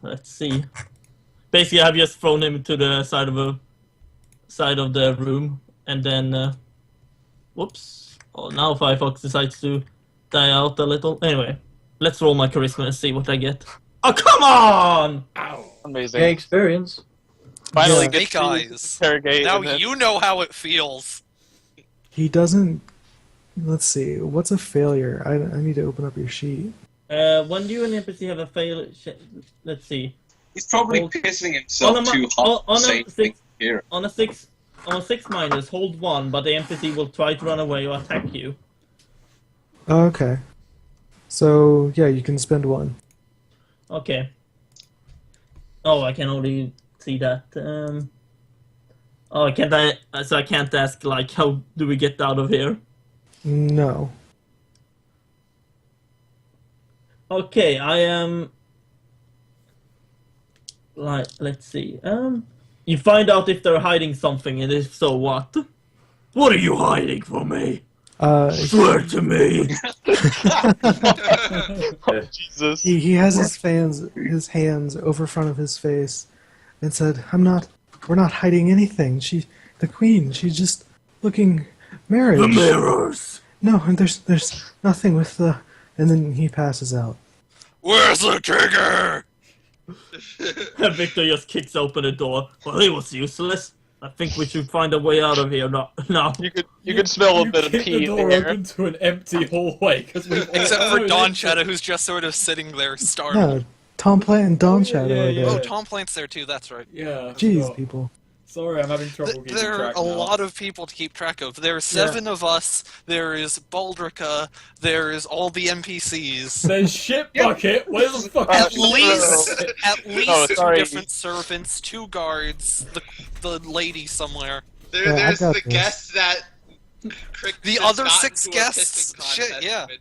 let's see. Basically, I've just thrown him to the side of the room, and then, whoops. Oh, now Firefox decides to die out a little. Anyway, let's roll my charisma and see what I get. Oh, come on! Ow. Amazing. Yeah, experience. Finally, Snake get to eyes. interrogate. Now and then- you know how it feels. He doesn't... Let's see. What's a failure? I need to open up your sheet. When you and NPC have a fail... Let's see. He's probably Well, pissing himself too hard to say things here. On a 6 minus, hold 1, but the NPC will try to run away or attack you. Okay. So, yeah, you can spend 1. Okay. Oh, I can only see that. Oh, so I can't ask, like, how do we get out of here? No. Okay, I am... Like, let's see. You find out if they're hiding something, and if so, what? What are you hiding from me? Swear to me. Jesus. He has his hands over front of his face and said, we're not hiding anything. The queen, she's just looking marriage. The mirrors. No, and there's nothing with the... And then he passes out. Where's the trigger? Viktor just kicks open the door. Well, it was useless. I think we should find a way out of here now. You could smell a bit of kick pee the in door the air. open to an empty hallway because we Except for Dawnshadow, who's just sort of sitting there startled. No, Tom Plant and Dawnshadow yeah, are yeah. there. Oh, Tom Plant's there too, that's right. Yeah. I Jeez, forgot. people. Sorry, I'm having trouble keeping There are track a now. lot of people to keep track of. There are 7 of us, there is Baldrica, there is all the NPCs. There's shit bucket. Where the fuck At is least, at least Oh, 2 sorry. different servants, 2 guards, the lady somewhere. Yeah, I There's got the this. guest that Crixus The other got 6 into a guests? pissing Shit, contest yeah. with.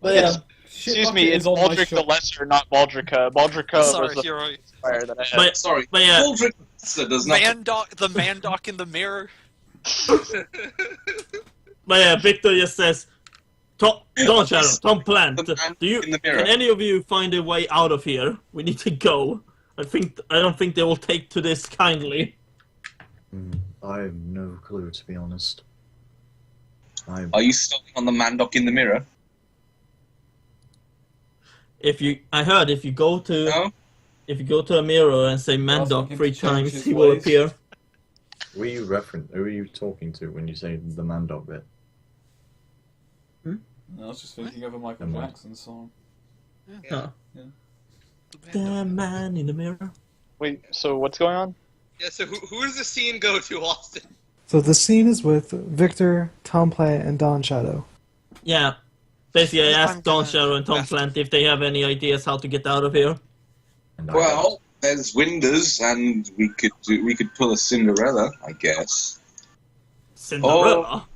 But yeah, Shit Excuse bucket me, it's is on my Baldric the shop. Lesser, not Baldrica. Baldrica Sorry, was the you're right. fire that I had. Sorry, but yeah. Baldric does not. The man doc in the mirror. But yeah, Viktor just says, Dawnshadow, Tom Plant, The man do you, in the mirror. can any of you find a way out of here? We need to go. I don't think they will take to this kindly. I have no clue, to be honest. Are you stalking on the Mandoc in the mirror? I heard if you go to No? a mirror and say Mandoc him 3 to change times, his he will ways. appear. Who are you talking to when you say the Mandog bit? I was just thinking of a Michael Never mind. Jackson song. Huh. Yeah. The man in the mirror. Wait, so what's going on? Yeah, so who does the scene go to, Austin? So the scene is with Viktor, Tom Plant, and Dawnshadow. Yeah. Basically, I asked I'm gonna Dawnshadow and Tom ask- Plant if they have any ideas how to get out of here. And I Well, there's windows, and we could pull a Cinderella, I guess. Cinderella.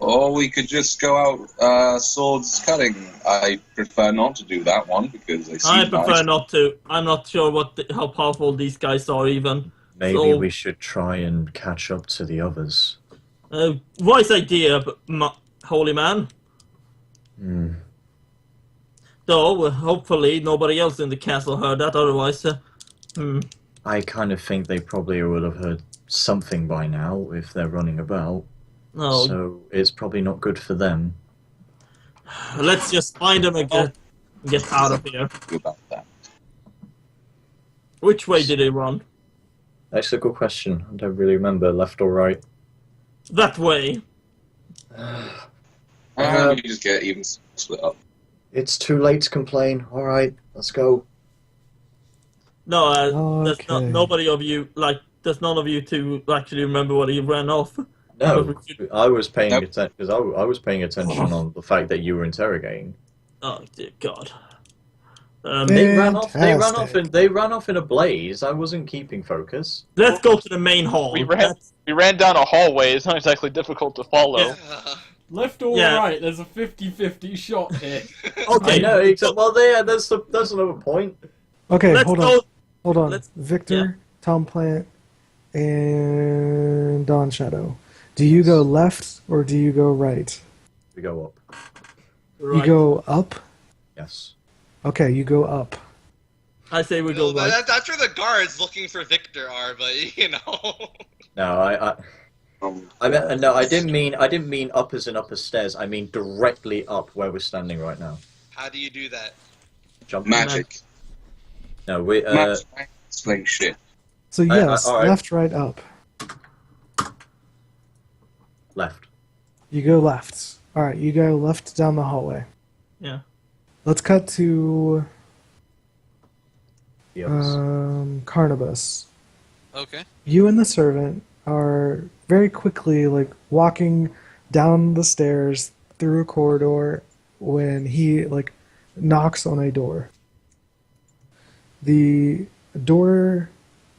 Or we could just go out swords cutting. I prefer not to do that one because they seem I prefer nice. not to. I'm not sure how powerful these guys are even. maybe so- we should try and catch up to the others. Wise idea, but holy man. Hmm. Though, hopefully nobody else in the castle heard that, otherwise... I kind of think they probably would have heard something by now if they're running about. No, So it's probably not good for them. let's just find them and get out of here. About that. Which way did they run? That's a good question. I don't really remember, left or right. That way. We just get even split up. It's too late to complain. Alright, let's go. No, there's Okay. nobody of you, there's none of you to actually remember what he ran off. No, I was paying Nope. attention because I was paying attention on the fact that you were interrogating. Oh, dear God. They ran off. Fantastic. They ran off in a blaze. I wasn't keeping focus. Let's go to the main hall. We ran down a hallway. It's not exactly difficult to follow. Yeah. Left or Yeah. right? There's a 50-50 shot here. Okay, I know. Except, well, there. That's another point. Okay, let's hold go. on. Hold on. Let's- Viktor, yeah. Tom Plant, and Dawnshadow. Do you go left or do you go right? We go up. You go up? Yes. Okay, you go up. I say we go right. That's where the guards looking for Viktor are, but you know. No, I didn't mean up as in upper stairs. I mean directly up where we're standing right now. How do you do that? Jump. Magic. No, we Magic. Explain shit. So yes, all right. left, right, up. left. You go left. Alright, you go left down the hallway. Yeah. Let's cut to The others. Carnibus. Okay. You and the servant are very quickly walking down the stairs through a corridor when he knocks on a door. The door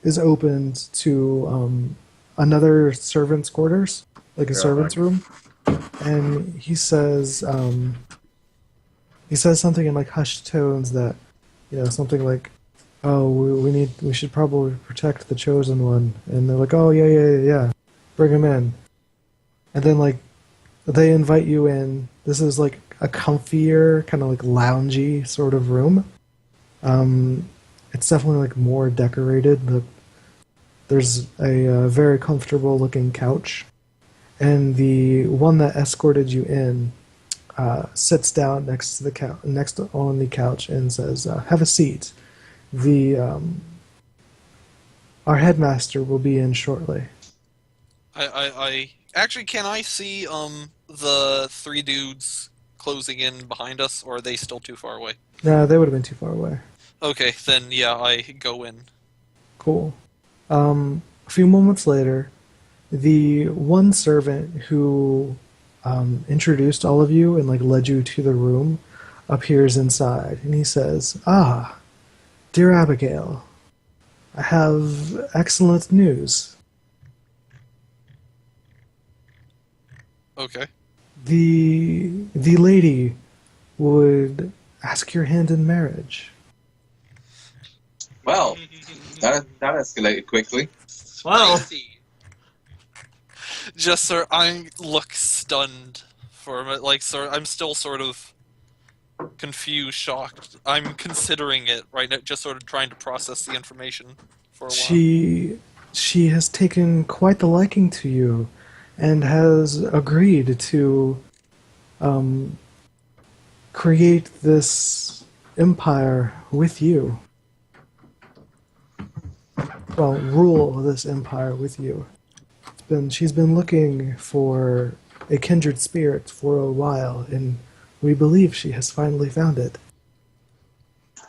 is opened to another servant's quarters, a servant's room, and he says something in hushed tones that, something like, "Oh, we should probably protect the chosen one," and they're like, "Oh yeah, bring him in," and then they invite you in. This is a comfier, kind of loungy sort of room. It's definitely more decorated. There's a very comfortable looking couch, and the one that escorted you in sits down next to the on the couch and says, "Have a seat. Our headmaster will be in shortly." I actually, can I see the three dudes closing in behind us, or are they still too far away? No, they would have been too far away. Okay, then yeah, I go in. Cool. A few moments later, the one servant who introduced all of you and led you to the room appears inside, and he says, "Ah, dear Abigail, I have excellent news. Okay. The lady would ask your hand in marriage." Well, that escalated quickly. Wow. Spicy. Just sir, I look stunned for a minute. I'm still sort of confused, shocked. I'm considering it right now, just sort of trying to process the information for a while. She has taken quite the liking to you and has agreed to create this empire with you. Well, rule this empire with you. She's been looking for a kindred spirit for a while, and we believe she has finally found it.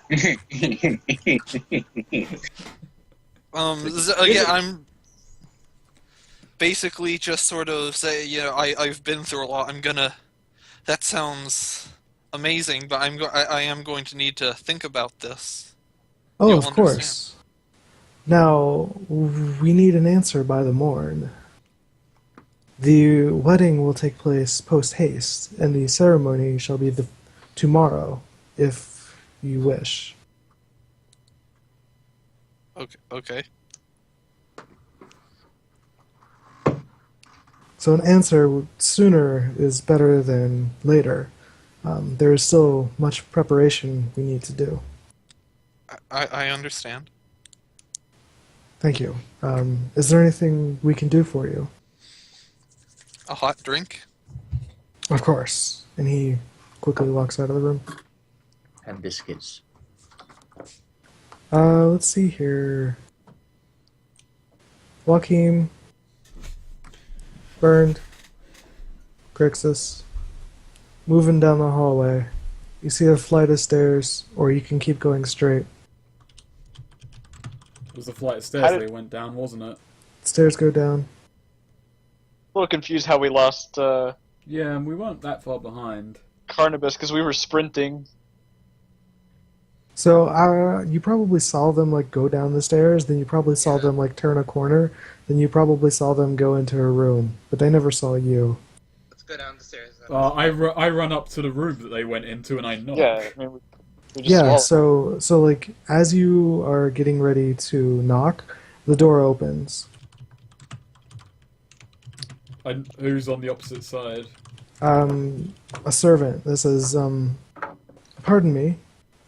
Again, I'm basically just sort of say, I've been through a lot. That sounds amazing, but I am going to need to think about this. Oh, You'll of understand. course. Now, we need an answer by the morn. The wedding will take place post-haste, and the ceremony shall be tomorrow, if you wish. Okay. So an answer sooner is better than later. There is still much preparation we need to do. I understand. Thank you. Is there anything we can do for you? A hot drink? Of course. And he quickly walks out of the room. And biscuits. Let's see here. Joachim. Burned. Crixus. Moving down the hallway. You see a flight of stairs, or you can keep going straight. It was the flight of stairs they went down, wasn't it? Stairs go down. A little confused how we lost Yeah, and we weren't that far behind. Carnibus because we were sprinting. So you probably saw them go down the stairs, then you probably saw them turn a corner, then you probably saw them go into a room, but they never saw you. Let's go down the stairs. I run up to the room that they went into and I knock. Yeah, I mean, we just Yeah, swallowed. so as you are getting ready to knock, the door opens. Who's on the opposite side? A servant that says, "Pardon me,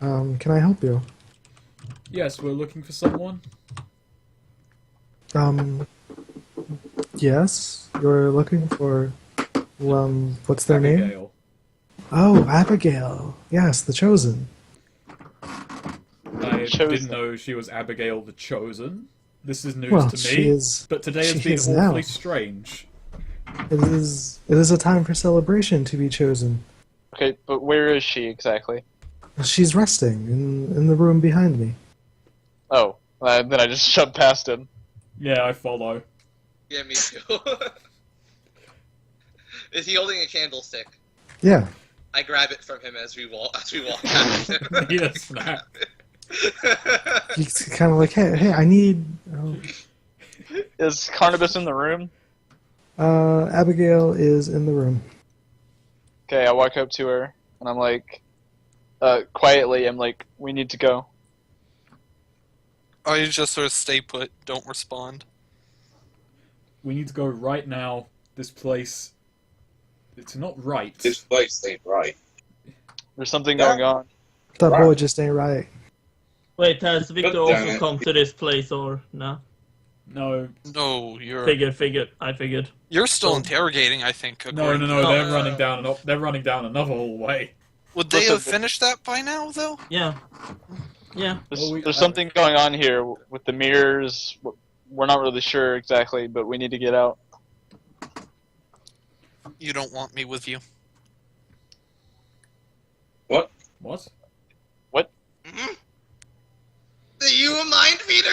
can I help you?" Yes, we're looking for someone. Yes, you're looking for, what's their name? Abigail. Oh, Abigail. Yes, the Chosen. I Chosen. didn't know she was Abigail the Chosen. This is news Well, to me. she is. But today has she been is awfully now. strange. It is a time for celebration to be chosen. Okay, but where is she exactly? She's resting in the room behind me. Oh, then I just shoved past him. Yeah, I follow. Yeah, me too. Is he holding a candlestick? Yeah. I grab it from him as we walk past him. Need a snack. He's kind of like, hey, I need. Oh. Is Carnibus in the room? Abigail is in the room. Okay, I walk up to her, and I'm like, quietly, I'm like, we need to go. I just sort of stay put, don't respond. We need to go right now. This place... It's not right. This place ain't right. There's something going on. That boy just ain't right. Wait, has Viktor God damn also it. come to this place or no? No. No, you're I figured. you're still interrogating, I think. No, according to- they're running down another hallway. Would they Listen, have finished that by now, though? Yeah. Yeah. There's something going on here with the mirrors. We're not really sure exactly, but we need to get out. You don't want me with you. What? What? Mhm. Are you a mind reader?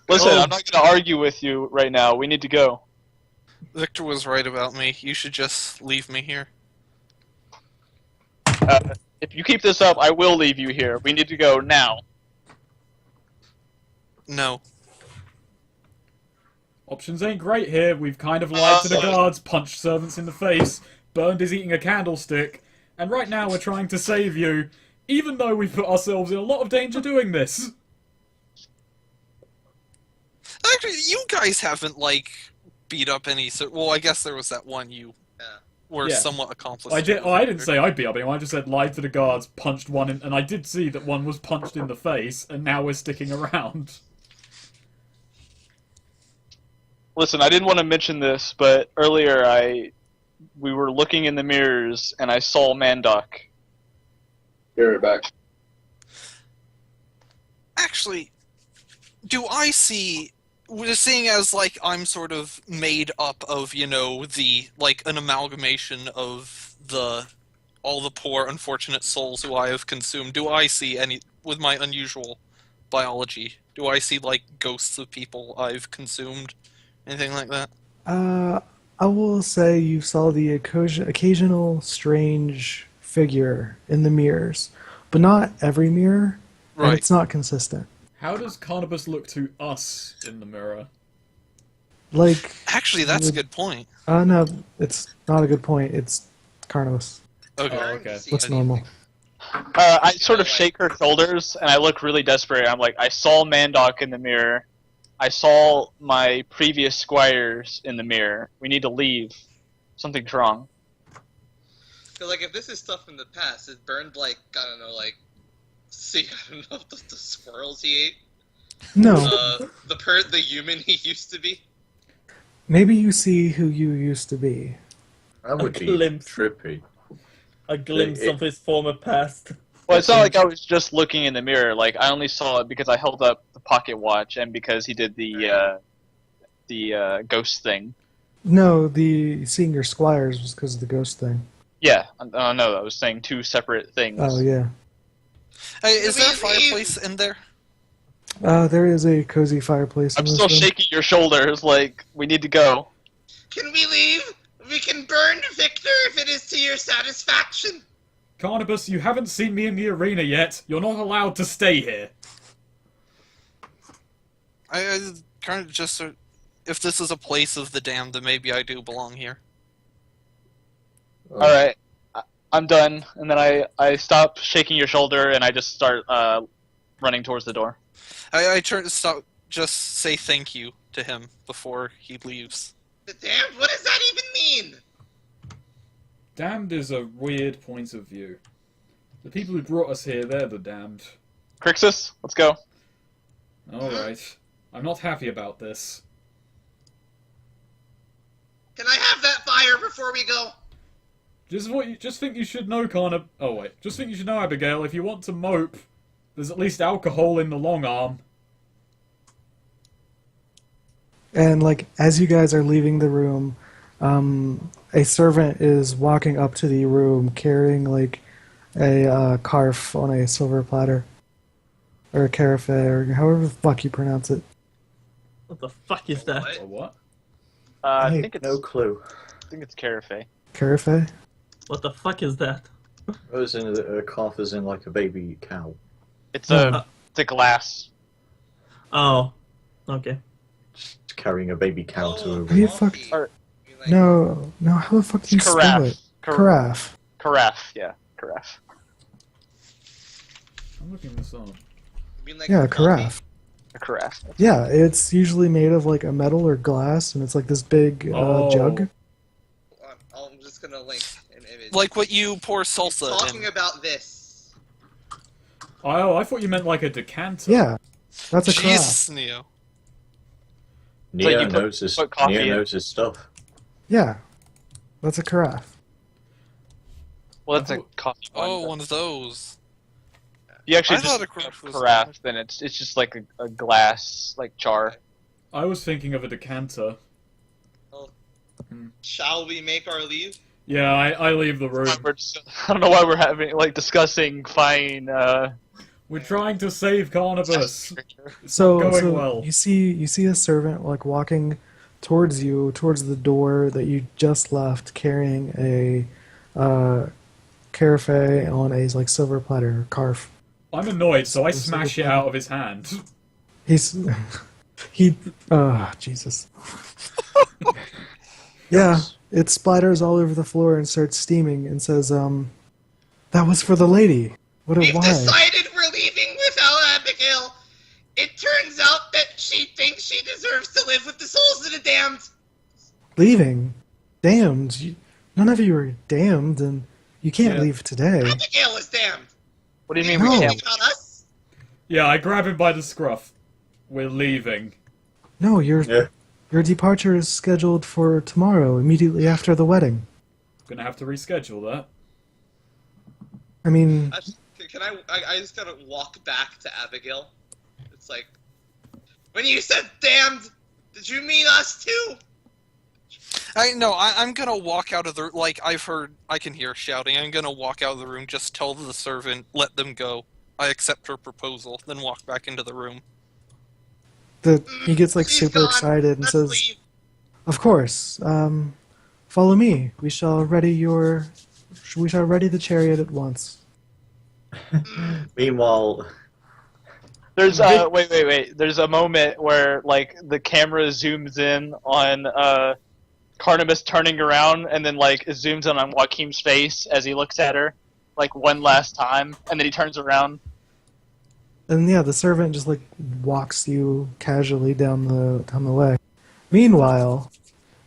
Listen, Oh. I'm not going to argue with you right now. We need to go. Viktor was right about me. You should just leave me here. If you keep this up, I will leave you here. We need to go now. No. Options ain't great here. We've kind of lied to the guards, punched servants in the face, Burned is eating a candlestick, and right now we're trying to save you, even though we've put ourselves in a lot of danger doing this. Actually, you guys haven't, like, beat up any... Well, I guess there was that one you were somewhat accomplice. I didn't say I beat up anyone, I just said lied to the guards, punched one in, and I did see that one was punched in the face, and now we're sticking around. Listen, I didn't want to mention this, but earlier we were looking in the mirrors, and I saw Mandoc. Be right back. Actually, do I see... Seeing as, like, I'm sort of made up of, you know, an amalgamation of all the poor, unfortunate souls who I have consumed, do I see any, with my unusual biology, do I see, like, ghosts of people I've consumed? Anything like that? I will say you saw the occasional strange figure in the mirrors, but not every mirror, and it's not consistent. How does Carnibus look to us in the mirror? Like... Actually, that's a good point. No, it's not a good point. It's Carnibus. Okay. Oh, okay. Looks normal. I sort of shake her shoulders, and I look really desperate. I'm like, I saw Mandoc in the mirror. I saw my previous squires in the mirror. We need to leave. Something's wrong. Cause like if this is stuff from the past, it burned like I don't know, like I don't know the squirrels he ate. No. The human he used to be. Maybe you see who you used to be. That would be glimpse. trippy. A glimpse of his former past. Well, it's not like I was just looking in the mirror. Like, I only saw it because I held up the pocket watch and because he did the ghost thing. No, the seeing your squires was because of the ghost thing. Yeah, no, I was saying two separate things. Oh, yeah. Hey, is there a fireplace in there? There is a cozy fireplace in I'm this still room. shaking your shoulders, like, we need to go. Can we leave? We can burn Viktor if it is to your satisfaction. Carnibus, you haven't seen me in the arena yet. You're not allowed to stay here. I kind of just... If this is a place of the damned, then maybe I do belong here. Alright, I'm done. And then I stop shaking your shoulder and I just start running towards the door. I turn to stop, just say thank you to him before he leaves. The damned? What does that even mean? Damned is a weird point of view. The people who brought us here, they're the damned. Crixus, let's go. Alright. I'm not happy about this. Can I have that fire before we go? Just think you should know, Oh wait. Just think you should know, Abigail, if you want to mope, there's at least alcohol in the long arm. And like as you guys are leaving the room, a servant is walking up to the room carrying like a carf on a silver platter, or a carafe, or however the fuck you pronounce it. What the fuck is that? What? Or what? I Hey, think it's No clue. I think it's carafe. Carafe? What the fuck is that? I was in a calf as in like a baby cow. It's Yeah. the glass. Oh, okay. Just carrying a baby cow to a Are you coffee. fucked? Or- You like- No, how the fuck do you It's spell carafe. it? Carafe. Carafe, yeah. Carafe. I'm looking this up. you mean like Yeah, coffee? carafe. A carafe. Yeah, it's usually made of like a metal or glass, and it's like this big Oh. jug. I'm just gonna link an image. Like what you pour He's salsa talking in. about this. Oh, I thought you meant like a decanter. Yeah, that's a carafe. Jesus, Neo. So you Neo put- knows his put coffee Neo in. knows his stuff. Yeah, that's a carafe. Well, that's a coffee one. Oh, but one of those. You actually I thought just a carafe was- carafe, then it's just like a glass, like jar. I was thinking of a decanter. Shall we make our leave? Yeah, I leave the room. I don't know why we're having discussing fine. We're trying to save Carnibus. It's So, not going so well. you see a servant like walking towards you, towards the door that you just left, carrying a carafe on a like silver platter, carf. I'm annoyed, so I smash it out of his hand. He's Jesus. Yeah, it splatters all over the floor and starts steaming and says, that was for the lady. What a We've why? decided we're leaving without Abigail. It turns out that she thinks she deserves to live with the souls of the damned. Leaving? Damned. None of you are damned, and you can't Yeah. leave today. Abigail is damned. What do you You mean we No. can't? about us? Yeah, I grab him by the scruff. We're leaving. No, Yeah. your departure is scheduled for tomorrow, immediately after the wedding. Gonna have to reschedule that. I mean, Can I just gotta walk back to Abigail. It's like, when you said damned, did you mean us too? I'm gonna walk out of the like I can hear shouting. I'm gonna walk out of the room. Just tell the servant, let them go. I accept her proposal. Then walk back into the room. he gets like She's super gone. excited and Let's says, leave. "Of course, follow me. We shall ready the chariot at once." Meanwhile, There's wait. There's a moment where like the camera zooms in on Carnibus turning around, and then like it zooms in on Joachim's face as he looks at her, like one last time, and then he turns around. And yeah, the servant just like walks you casually down the way. Meanwhile,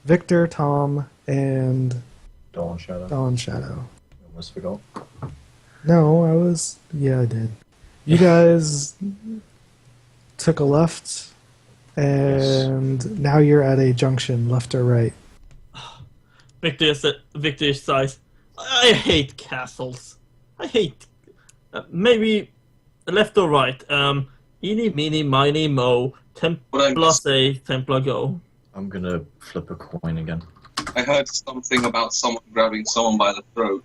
Viktor, Tom, and Dawnshadow. almost forgot. No, I did. You guys took a left, and now you're at a junction, left or right. Victor sighs. I hate castles. I hate. Maybe left or right. Eeny, meeny, miny, mo. Templar say, Templar go. I'm gonna flip a coin again. I heard something about someone grabbing someone by the throat.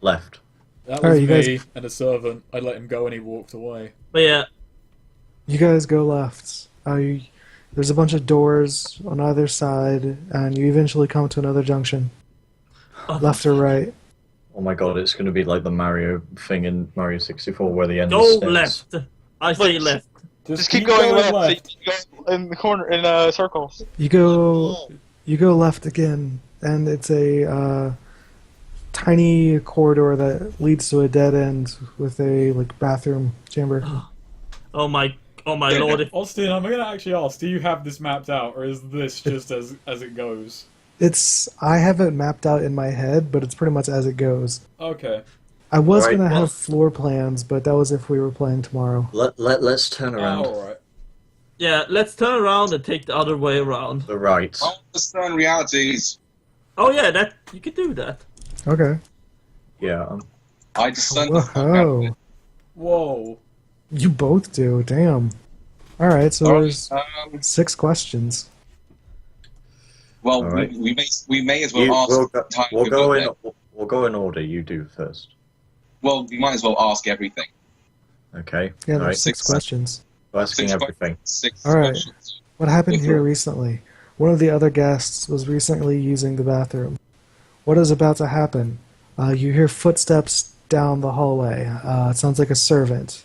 Left. That Alright, was you me guys- and a servant. I let him go and he walked away. But yeah, You guys go left. There's a bunch of doors on either side, and you eventually come to another junction. Left or right. Oh my god, it's gonna be like the Mario thing in Mario 64 where the end go is stairs. left. I say Look, left. Just keep going left. So you can go in the corner in circles. You go left again, and it's a tiny corridor that leads to a dead end with a like bathroom chamber. Oh my lord! Austin, I'm gonna actually ask, do you have this mapped out, or is this just as it goes? I have it mapped out in my head, but it's pretty much as it goes. Okay. I was Alright, gonna well- have floor plans, but that was if we were playing tomorrow. Let's turn around. Alright. Yeah, let's turn around and take the other way around. The right. I understand realities. Oh yeah, that you could do that. Okay. Yeah. I discern the fuck out of it. Whoa. Whoa. You both do. Damn. All right. So Alright, there's 6 questions. well, Alright. we may as well ask. We'll go in order. You do first. Well, we might as well ask everything. Okay. Yeah, there's Alright. 6 questions. We're asking 6 everything. 6 All right. questions. What happened here Viktor. recently? One of the other guests was recently using the bathroom. What is about to happen? You hear footsteps down the hallway. It sounds like a servant.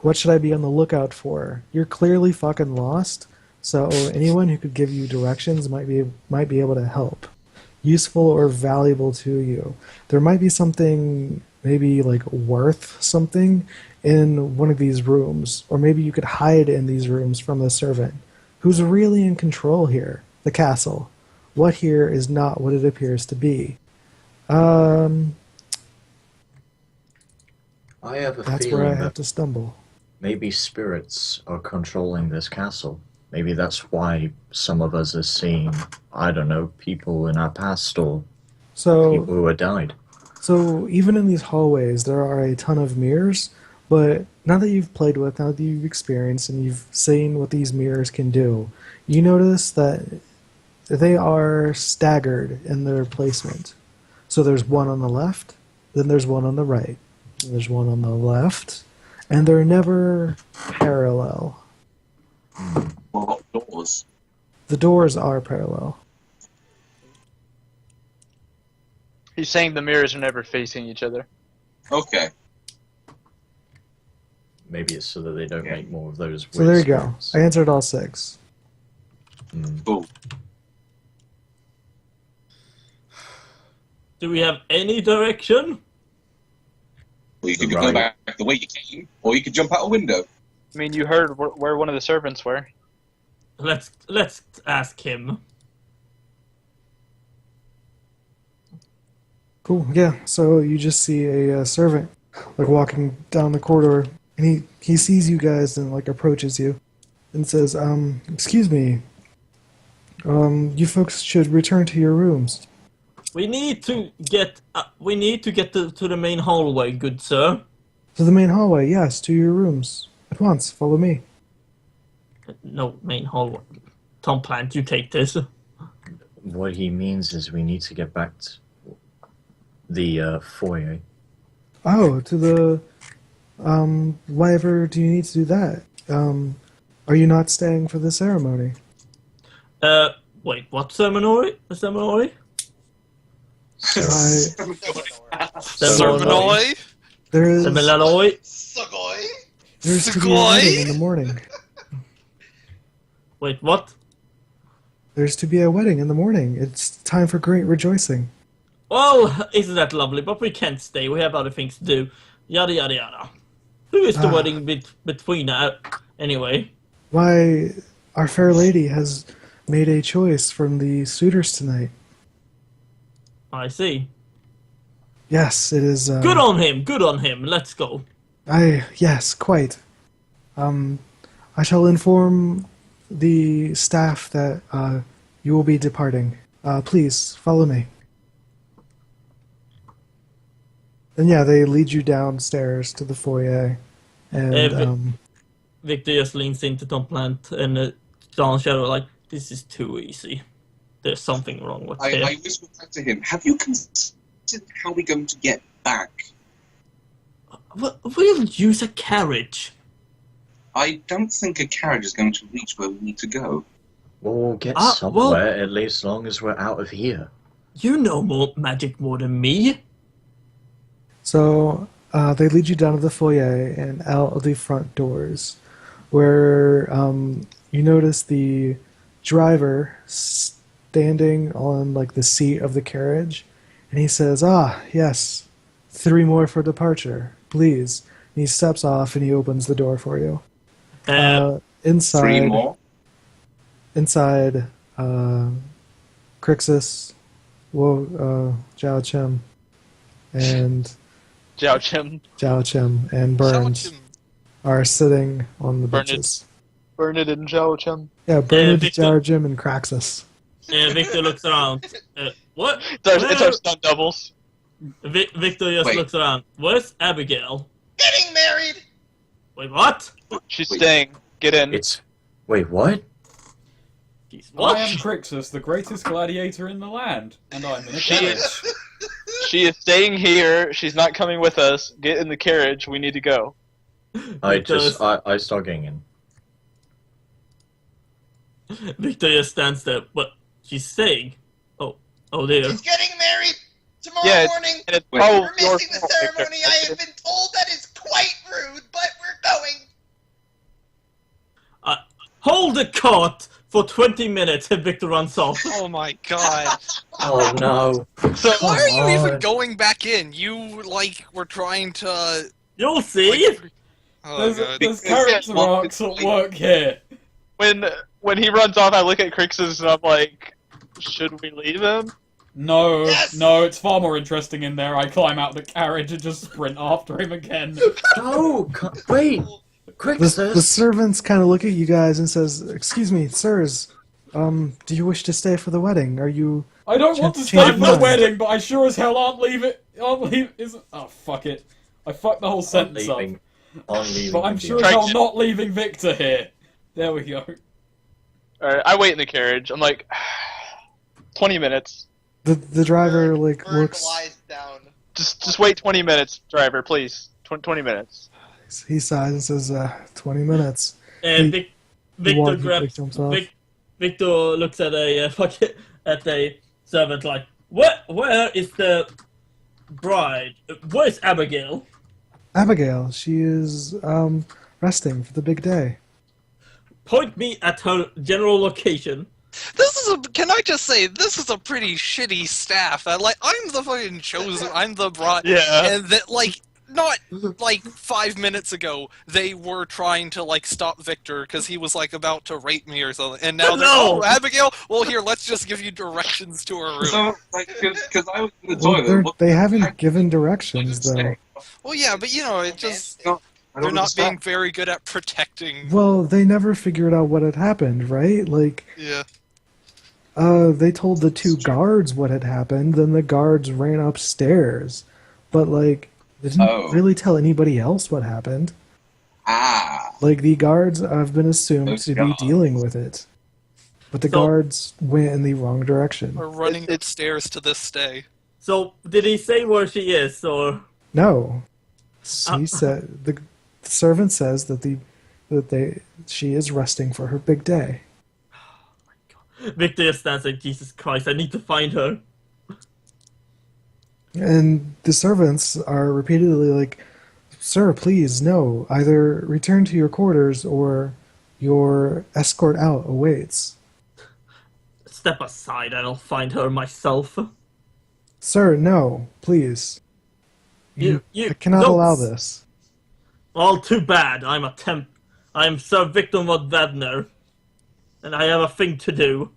What should I be on the lookout for? You're clearly fucking lost, so anyone who could give you directions might be able to help. Useful or valuable to you. There might be something maybe like worth something in one of these rooms, or maybe you could hide in these rooms from the servant. Who's really in control here? The castle. What here is not what it appears to be. I have a That's feeling where I that have to stumble. maybe spirits are controlling this castle. Maybe that's why some of us are seeing, I don't know, people in our past or people So, who had died. so even in these hallways, there are a ton of mirrors. But now that you've played with, now that you've experienced, and you've seen what these mirrors can do, you notice that they are staggered in their placement. So there's one on the left, then there's one on the right, and there's one on the left, and they're never parallel. What doors? The doors are parallel. He's saying the mirrors are never facing each other. Okay. Maybe it's so that they don't make more of those. So there you weird go. spirits. I answered all 6. Cool. Do we have any direction? Well, you could Right. go back the way you came, or you could jump out a window. I mean, you heard where one of the servants were. Let's ask him. Cool. Yeah. So you just see a servant like walking down the corridor, and he sees you guys and like approaches you, and says, "Excuse me. You folks should return to your rooms." We need to get to the main hallway, good sir. To the main hallway. Yes, to your rooms at once. Follow me. No, main hallway. Tom Plant, you take this. What he means is we need to get back to the foyer. Oh, to the. Why ever do you need to do that? Are you not staying for the ceremony? Wait, what ceremony? The ceremony? Sermonoi? There's Seminaloy? Sugoi? there's to be a Sugoi? wedding in the morning. Wait, what? There's to be a wedding in the morning. It's time for great rejoicing. Well, isn't that lovely? But we can't stay. We have other things to do. Yada yada yada. Who is the wedding between? Anyway. Why, our fair lady has made a choice from the suitors tonight. I see. Yes, it is. Good on him. Good on him. Let's go. Yes, quite. I shall inform the staff that you will be departing. Please follow me. And yeah, they lead you downstairs to the foyer, and Viktor just leans into Tom Plant and Dawnshadow like, this is too easy. There's something wrong with him. I whispered back to him, have you considered how we're going to get back? We'll use a carriage. I don't think a carriage is going to reach where we need to go. Well, we'll get well- somewhere, at least as long as we're out of here. You know more magic more than me. so they lead you down to the foyer and out of the front doors, where you notice the driver standing on like the seat of the carriage, and he says, "Ah, yes, 3 more for departure, please." And he steps off and he opens the door for you. Inside, 3 more? Inside, Crixus, Joachim, and Joachim. and Burns are sitting on the Bernard. benches. Bernard and Joachim. Yeah, Bernard, Victor. Joachim, and Crixus. Victor looks around. What? It's our stunt doubles. Victor just Wait. looks around. Where's Abigail? Getting married. Wait, what? She's Wait. staying. Get in. Wait, what? What? I am Crixus, the greatest gladiator in the land, and I'm in a She carriage. is. She is staying here. She's not coming with us. Get in the carriage. We need to go. I start getting in. Victor just stands there. What? She's saying? Oh dear. She's getting married tomorrow Yeah, morning. And it's, Wait. oh, We're your missing the fault, ceremony. Victor. I have been told that is quite rude, but we're going. Hold the cart for 20 minutes and Victor runs off. Oh my god. Oh no. So, Why are you even God. going back in? You, like, were trying to... You'll see. Like, oh god. There's character arcs at work here. when he runs off, I look at Crixus and I'm like, should we leave him? No, Yes! no, it's far more interesting in there. I climb out the carriage and just sprint after him again. No, wait. Quick, The sis. servants kind of look at you guys and says, "Excuse me, sirs. Do you wish to stay for the wedding? Are you?" I don't want to Change stay of for the mind. wedding, but I sure as hell aren't leaving. Isn't? Oh fuck it! I fucked the whole I'm sentence up. leaving. I'm leaving. But I'm with sure you. as hell not leaving Victor here. There we go. Alright, I wait in the carriage. I'm like, 20 minutes. The driver like Bird looks. lies down. Just wait 20 minutes, driver, please. 20 minutes. He sighs and says, 20 minutes." And He Victor walks, grabs. jumps off. Victor looks at a servant like, Where is the bride? Where's Abigail? Abigail, she is resting for the big day. Point me at her general location. Can I just say, this is a pretty shitty staff. I'm the fucking chosen, I'm the bride. Yeah. And that, not, 5 minutes ago, they were trying to, stop Victor because he was, about to rape me or something. And now they're, No! oh, Abigail, well, here, let's just give you directions to her room. So, because I was in the Well, toilet. they haven't given directions though. Well, yeah, but, it just, I don't they're not being understand. very good at protecting. Well, they never figured out what had happened, right? Yeah. They told the two guards what had happened, then the guards ran upstairs. But, they didn't Oh. really tell anybody else what happened. Ah. The guards have been assumed Those to be guards. dealing with it. But the So- went in the wrong direction. We're running It's- upstairs to this day. So, did he say where she is, or... No. He said, the servant says she is resting for her big day. Victor just stands like, Jesus Christ, I need to find her. And the servants are repeatedly like, "Sir, please, no. Either return to your quarters or your escort out awaits." Step aside, I'll find her myself. "Sir, no, please. You I cannot don't allow this." Well, too bad. I'm Sir Victor von Wagner, and I have a thing to do.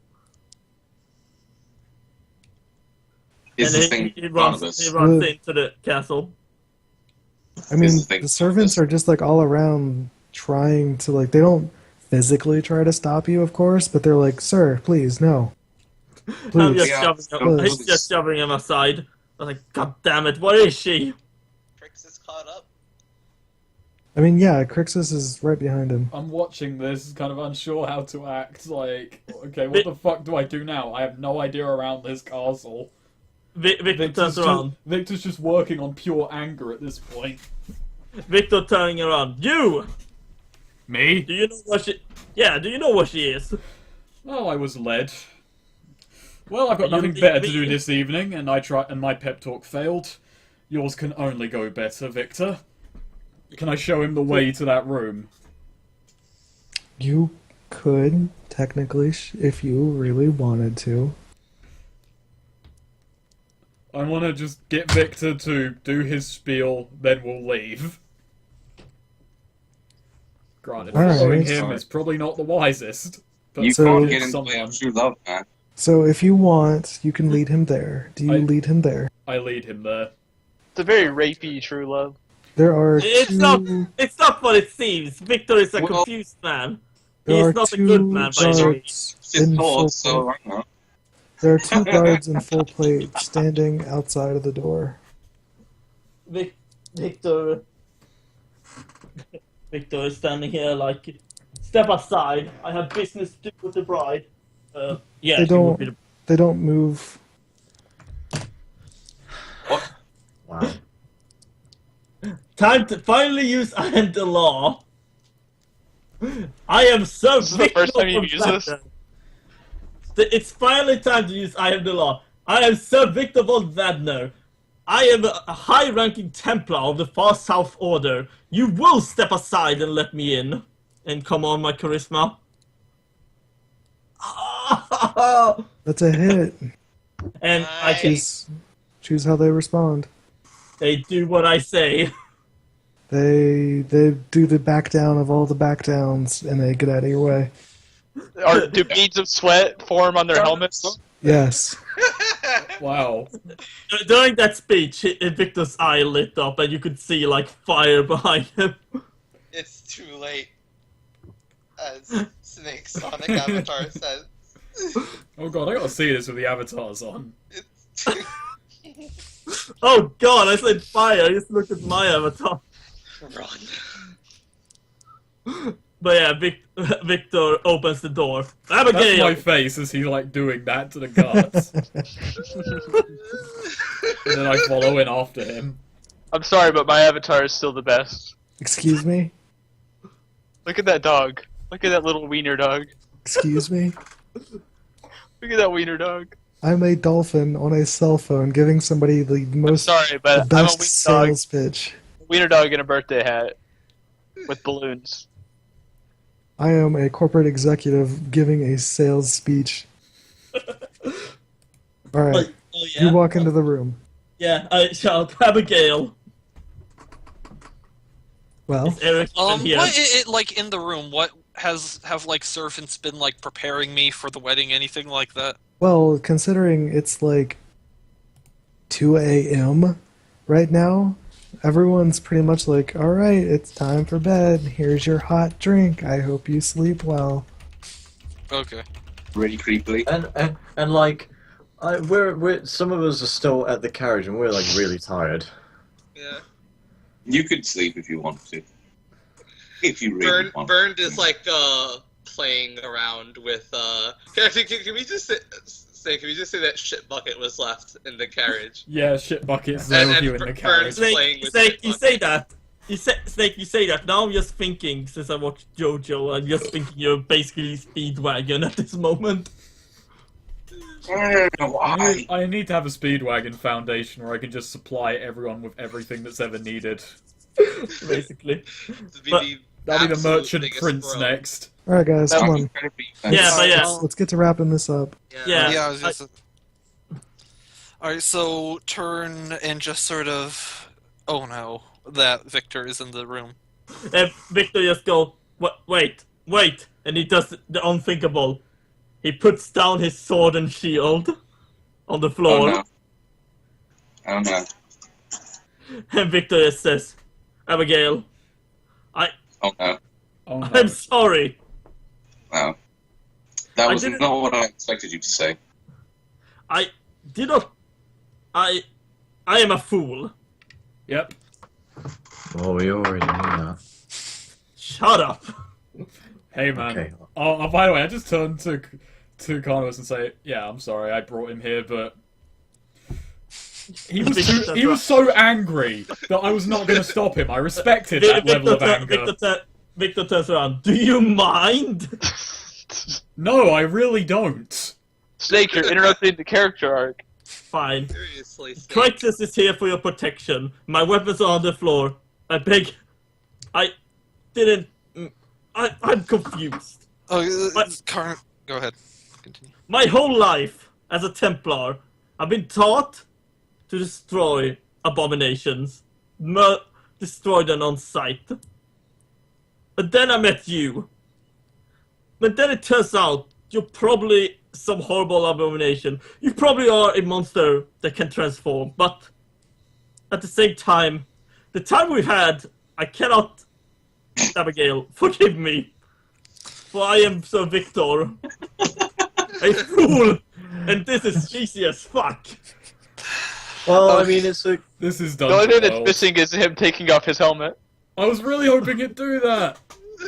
Is And the thing he runs Carnibus? into the castle. I mean, Here's the thing. the servants are just all around trying to they don't physically try to stop you, of course, but they're like, "Sir, please, no. I'm Please." just Please. shoving him aside. I'm like, God damn it, where is she? Crixus caught up. I mean, yeah, Crixus is right behind him. I'm watching this, kind of unsure how to act. Okay, what the fuck do I do now? I have no idea around this castle. Victor turns around. Victor's just working on pure anger at this point. Victor turning around. You! Me? Do you know where she... Yeah, do you know where she is? Well, I was led. Well, I've got You nothing lead better to me. do this evening, and my pep talk failed. Yours can only go better, Victor. Can I show him the way to that room? You could, technically, if you really wanted to. I want to just get Victor to do his spiel, then we'll leave. Granted, Alright. following him is probably not the wisest. But You So- can't it's get into someone. the true love, man. So if you want, you can lead him there. Do you lead him there? I lead him there. It's a very rapey true love. There are It's two. not what it seems. Victor is a Well, confused man. There He's are not a two good man by any means. guards It's just in full thoughts, so I don't know. There are two guards in full plate standing outside of the door. Victor is standing here like, step aside. I have business to do with the bride. Yeah, They he would be don't. They don't move. Wow. Time to finally use I am the law. I am so This is the first time you've used this? It's finally time to use I am the law. I am Sir Viktor von Wagner. I am a high-ranking Templar of the Far South Order. You will step aside and let me in. And come on, my charisma. That's a hit. And I can. Choose how they respond. They do what I say. They do the back down of all the back downs, and they get out of your way. Do beads of sweat form on their helmets? Yes. Wow. During that speech, Victor's eye lit up, and you could see like fire behind him. It's too late. As Snake Sonic Avatar says. Oh god, I gotta see this with the avatars on. Oh god, I said fire. Just look at my avatar. Run. But yeah, Victor opens the door. That's Abigail! my face as he like doing that to the guards. And then I follow in after him. I'm sorry, but my avatar is still the best. Excuse me? Look at that dog. Look at that little wiener dog. Excuse me? Look at that wiener dog. I'm a dolphin on a cell phone giving somebody the most Sorry, but the I'm a best wiener dog. sales pitch. Wiener dog in a birthday hat. With balloons. I am a corporate executive giving a sales speech. Alright, Oh yeah. you walk into the room. Yeah, I shout, Abigail. Well, Is Erik even here? What like in the room? What have like servants been like preparing me for the wedding? Anything like that? well, considering it's like 2 a.m. right now, everyone's pretty much like, alright, it's time for bed. Here's your hot drink. I hope you sleep well. Okay. Really creepily. And like, we're some of us are still at the carriage and we're like really tired. Yeah. You could sleep if you want to. If you really want. Bernd is like playing around with can we just say that shit bucket was left in the carriage? Yeah, shit buckets there with you in the Bernd's carriage. playing with Snake, shit you bucket. say that. Snake, you say that. Now I'm just thinking, since I watched JoJo, I'm just thinking you're basically Speedwagon at this moment. Why? I need to have a Speedwagon foundation where I can just supply everyone with everything that's ever needed. Basically. But That'll be the merchant prince next. Alright, guys, come on. Yeah, but yeah. Let's get to wrapping this up. Yeah. Yeah, I was just. Alright, so turn and just sort of. Oh no, that Victor is in the room. And Victor just go, wait, and he does the unthinkable. He puts down his sword and shield on the Oh floor, no. Oh no. and Victor just says, Abigail, Oh no. Oh no. I'm sorry. Wow. That I was didn't- not what I expected you to say. I did not. I am a fool. Yep. Well, we already knew that. Shut up. Hey man. Okay. Oh, by the way, I just turned to Carnibus and say, yeah, I'm sorry, I brought him here, but he was so angry that I was not going to stop him. I respected that level of anger. Victor turns around. Do you mind? No, I really don't. Snake, you're interrupting the character arc. Fine. Seriously, Snake. Crixus is here for your protection. My weapons are on the floor. I beg. I didn't. I'm confused. Oh, But- go ahead. Continue. My whole life as a Templar, I've been taught to destroy abominations, destroy them on sight. But then I met you. But then it turns out you're probably some horrible abomination. You probably are a monster that can transform, but at the same time, the time we've had, I cannot... Abigail, forgive me. For I am Sir Viktor. A fool! And this is cheesy as fuck. Well, I mean, it's a... This is The done. only thing that's missing is him taking off his helmet. I was really hoping it'd do that.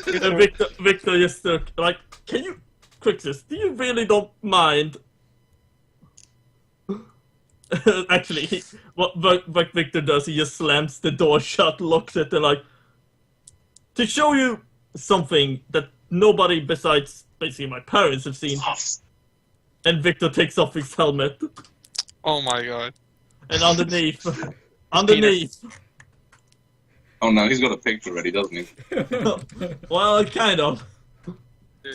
And Viktor just like, can you... Crixus, do you really don't mind? Actually, what Viktor does, he just slams the door shut, locks it, and like... To show you something that nobody besides basically my parents have seen. And Viktor takes off his helmet. Oh my god. And underneath... Oh no, he's got a picture ready, doesn't he? Well, kind of.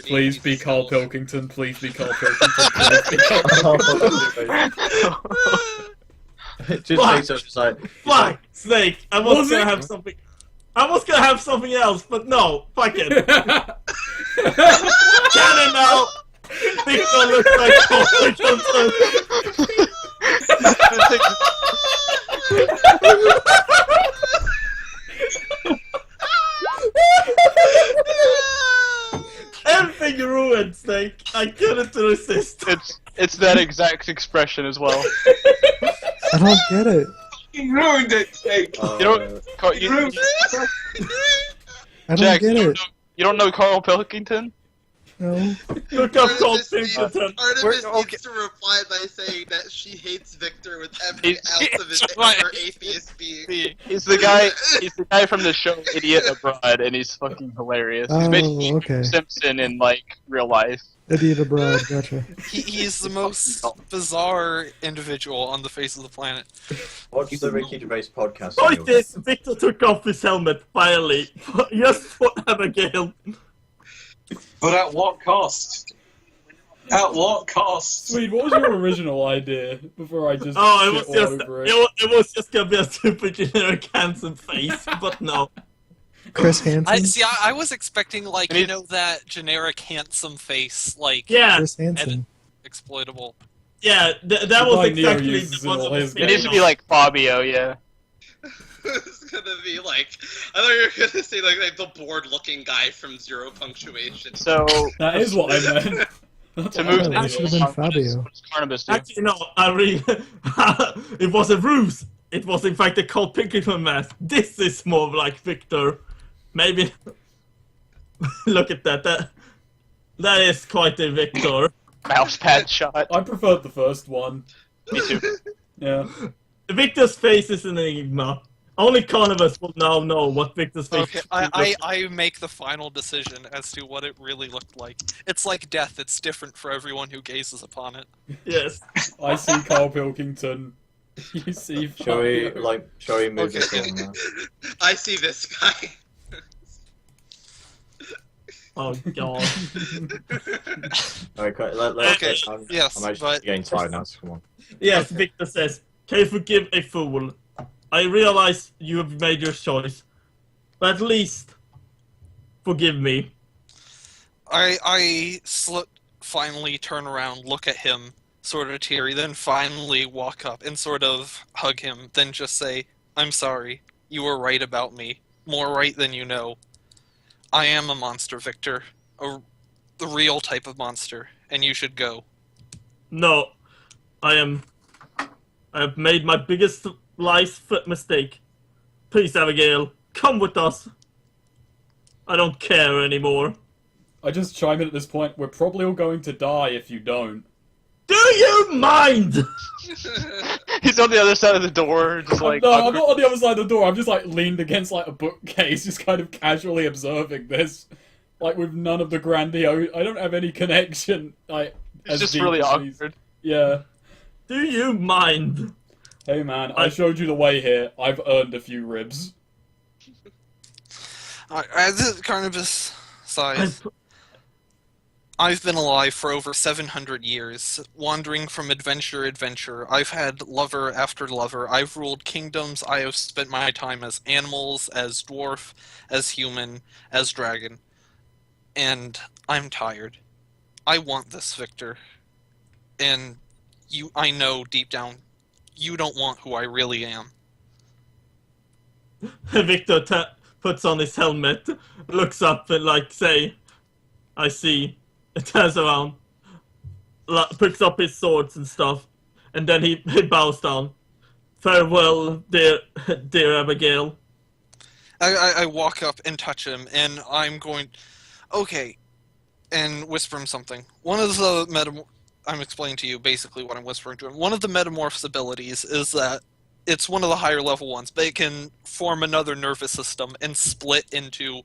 Please be Carl Pilkington. Please be Carl Pilkington. Please be Carl Just Fuck. say so, just like... Fuck! Snake! I was Was gonna it? have something... I was gonna have something else, but no. Fuck it. Cannon now! Viktor looks like Carl Pilkington. Everything ruined, Snake. I couldn't resist. It's that exact expression as well. I don't get it. He ruined it, Snake. You don't, I don't Jack, get it. you don't know Carl Pilkington? No. Look up Carl Carnibus needs, Pilkington. Carnibus We're- needs to reply by saying that she hates Viktor with every ounce of his Right. her atheist being. He's the guy from the show Idiot Abroad, and he's fucking hilarious. He's Oh, basically okay. Simpson in like real life. Idiot abroad, gotcha. He's the most bizarre individual on the face of the planet. What's the Ricky Gervais podcast? Point anyway? is, Viktor took off his helmet, finally. Just for Abigail. But at what cost? At what cost? Sweed, what was your original idea before I just Oh, it shit was all just over it? it was just gonna be a super generic handsome face, but no. Chris Hansen? I was expecting, like, And you it- know, that generic handsome face, like, Yeah, Chris Hansen. exploitable. yeah, that was Goodbye, Neo exactly uses the one all that was his It needs to be going like Fabio, yeah. It's gonna be like, I thought you were gonna say like the bored-looking guy from Zero Punctuation. So That is what I meant. That's to what move I Oh, meant. it should have been Fabio. What does Carnibus do? on. Actually, no, I really... it was a ruse. It was, in fact, a Carl Pilkington mask. This is more like Viktor. Maybe... Look at that. That is quite a Viktor. Mousepad shot. I preferred the first one. Me too. Yeah. Victor's face is an enigma. Only Carnibus will now know what Victor's face Okay, I make the final decision as to what it really looked like. It's like death, it's different for everyone who gazes upon it. Yes. I see Carl Pilkington. You see Shall we, Fabio. shall we move Okay. this along now? I see this guy. Oh, God. Alright, Okay, yes, I'm actually but- getting tired now, so come on. Yes, Victor says, can you forgive a fool? I realize you have made your choice, but at least forgive me. I finally turn around, look at him, sort of teary, then finally walk up and sort of hug him, then just say, I'm sorry, you were right about me, more right than you know. I am a monster, Viktor, the real type of monster, and you should go. No, I have made my biggest life mistake. Please, Abigail, come with us. I don't care anymore. I just chime in at this point. We're probably all going to die if you don't. Do you mind? He's on the other side of the door, just like. No, I'm not on the other side of the door. I'm just like leaned against like a bookcase, just kind of casually observing this, like with none of the grandiose. I don't have any connection. Like It's as just deep really as these. awkward. Yeah. Do you mind? Hey man, I showed you the way here. I've earned a few ribs. As Carnibus sighs, I've been alive for over 700 years, wandering from adventure to adventure. I've had lover after lover. I've ruled kingdoms. I have spent my time as animals, as dwarf, as human, as dragon. And I'm tired. I want this, Viktor. and I know deep down, you don't want who I really am. Viktor puts on his helmet, looks up and say, I see, turns around, picks up his swords and stuff, and then he bows down. Farewell, dear Abigail. I walk up and touch him, and I'm going, okay, and whisper him something. One of the I'm explaining to you basically what I'm whispering to him. One of the metamorphs abilities is that it's one of the higher level ones, but it can form another nervous system and split into,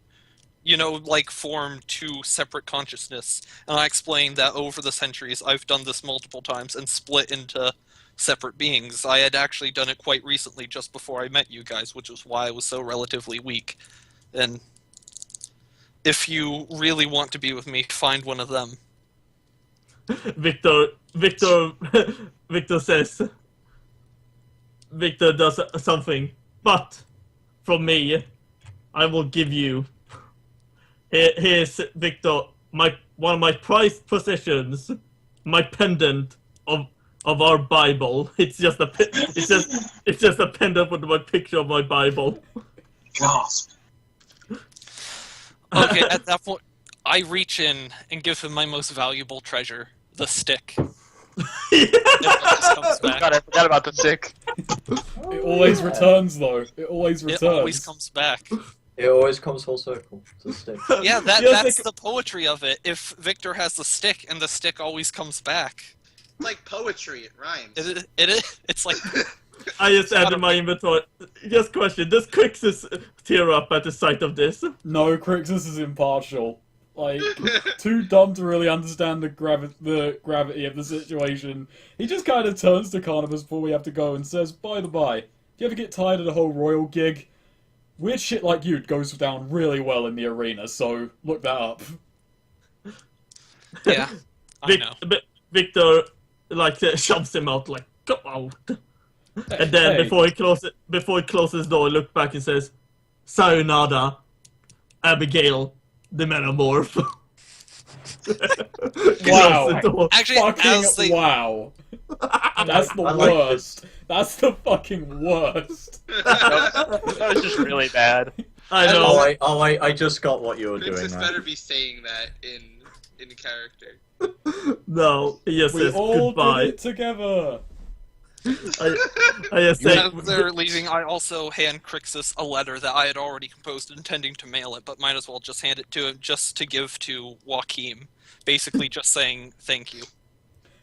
form two separate consciousness. And I explained that over the centuries I've done this multiple times and split into separate beings. I had actually done it quite recently, just before I met you guys, which is why I was so relatively weak. And if you really want to be with me, find one of them. Viktor says, Viktor does something, but from me, I will give you. Here's Viktor, one of my prized possessions, my pendant of our Bible. It's just a pendant with my picture of my Bible. Gasp. Okay, at that point, I reach in and give him my most valuable treasure, the stick. It always comes back. God, I forgot about the stick. It always returns, though. It always returns. It always comes back. It always comes full circle. It's a stick. Yeah, that's the poetry of it. If Viktor has the stick, and the stick always comes back. Like poetry, it rhymes. It's like... I just added my inventory. Just question, does Crixus tear up at the sight of this? No, Crixus is impartial. Too dumb to really understand the gravity of the situation. He just kind of turns to Carnibus before we have to go and says, by the by, do you ever get tired of the whole royal gig? Weird shit like you goes down really well in the arena, so look that up. Yeah, I know. Viktor, shoves him out, go out. And then before he closes the door, he looks back and says, Sayonara, Abigail, the metamorph. Wow. Actually, wow. That's the worst. That's the fucking worst. That was just really bad. I know. I just got what you were doing. Princess better be saying that in character. No, he just says We all goodbye. did it together. I just say, as they're leaving, I also hand Crixus a letter that I had already composed, intending to mail it, but might as well just hand it to him just to give to Joachim. Basically just saying thank you.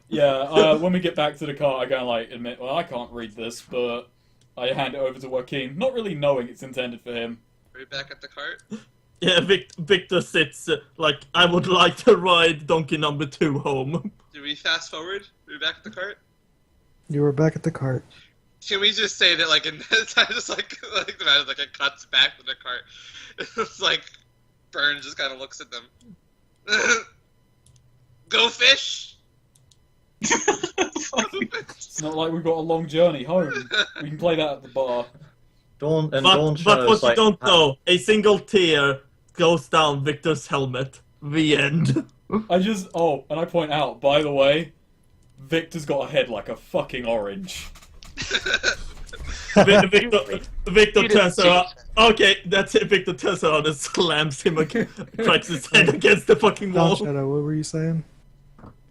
Yeah, when we get back to the car, I go admit, well, I can't read this, but I hand it over to Joachim, not really knowing it's intended for him. Are we back at the cart? yeah, Viktor sits I would like to ride donkey number 2 home. Did we fast forward? Are we back at the cart? You were back at the cart. Can we just say that in this time, just it cuts back to the cart. It's Burns just kind of looks at them. Go fish. It's not like we've got a long journey home. We can play that at the bar. But what you don't know, a single tear goes down Viktor's helmet. The end. And I point out, by the way, Viktor's got a head like a fucking orange. Victor turns around. Okay, that's it. Victor turns around and slams him cracks his head against the fucking wall. Dawnshadow, what were you saying?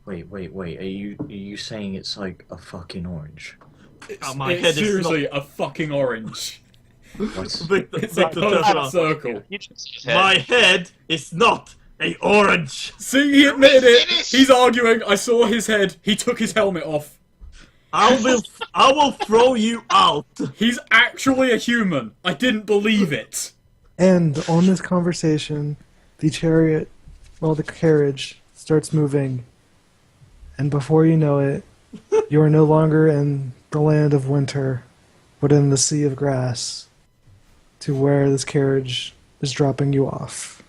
Wait. Are you saying it's like a fucking orange? My It's head seriously a fucking orange. What? Victor It's a turns around. circle. My head is not a orange. See, he admitted it. finished. He's arguing. I saw his head. He took his helmet off. I will throw you out. He's actually a human. I didn't believe it. And on this conversation, the carriage starts moving. And before you know it, you are no longer in the land of winter, but in the sea of grass, to where this carriage is dropping you off.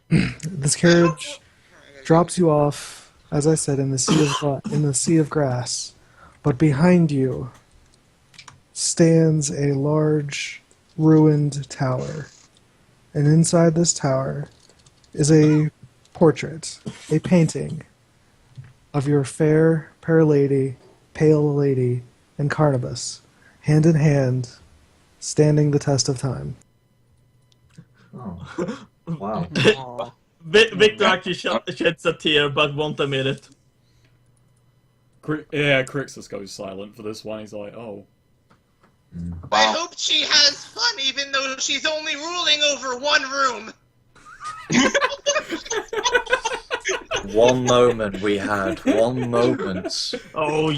This carriage drops you off, as I said, in the sea of grass, but behind you stands a large, ruined tower, and inside this tower is a portrait, a painting of your fair, pale lady, and Carnibus, hand in hand, standing the test of time. Oh. Wow. Aw. Viktor actually sheds a tear, but won't admit it. Crixus goes silent for this one. He's like, oh. I hope she has fun, even though she's only ruling over one room. One moment we had. One moment. Oh,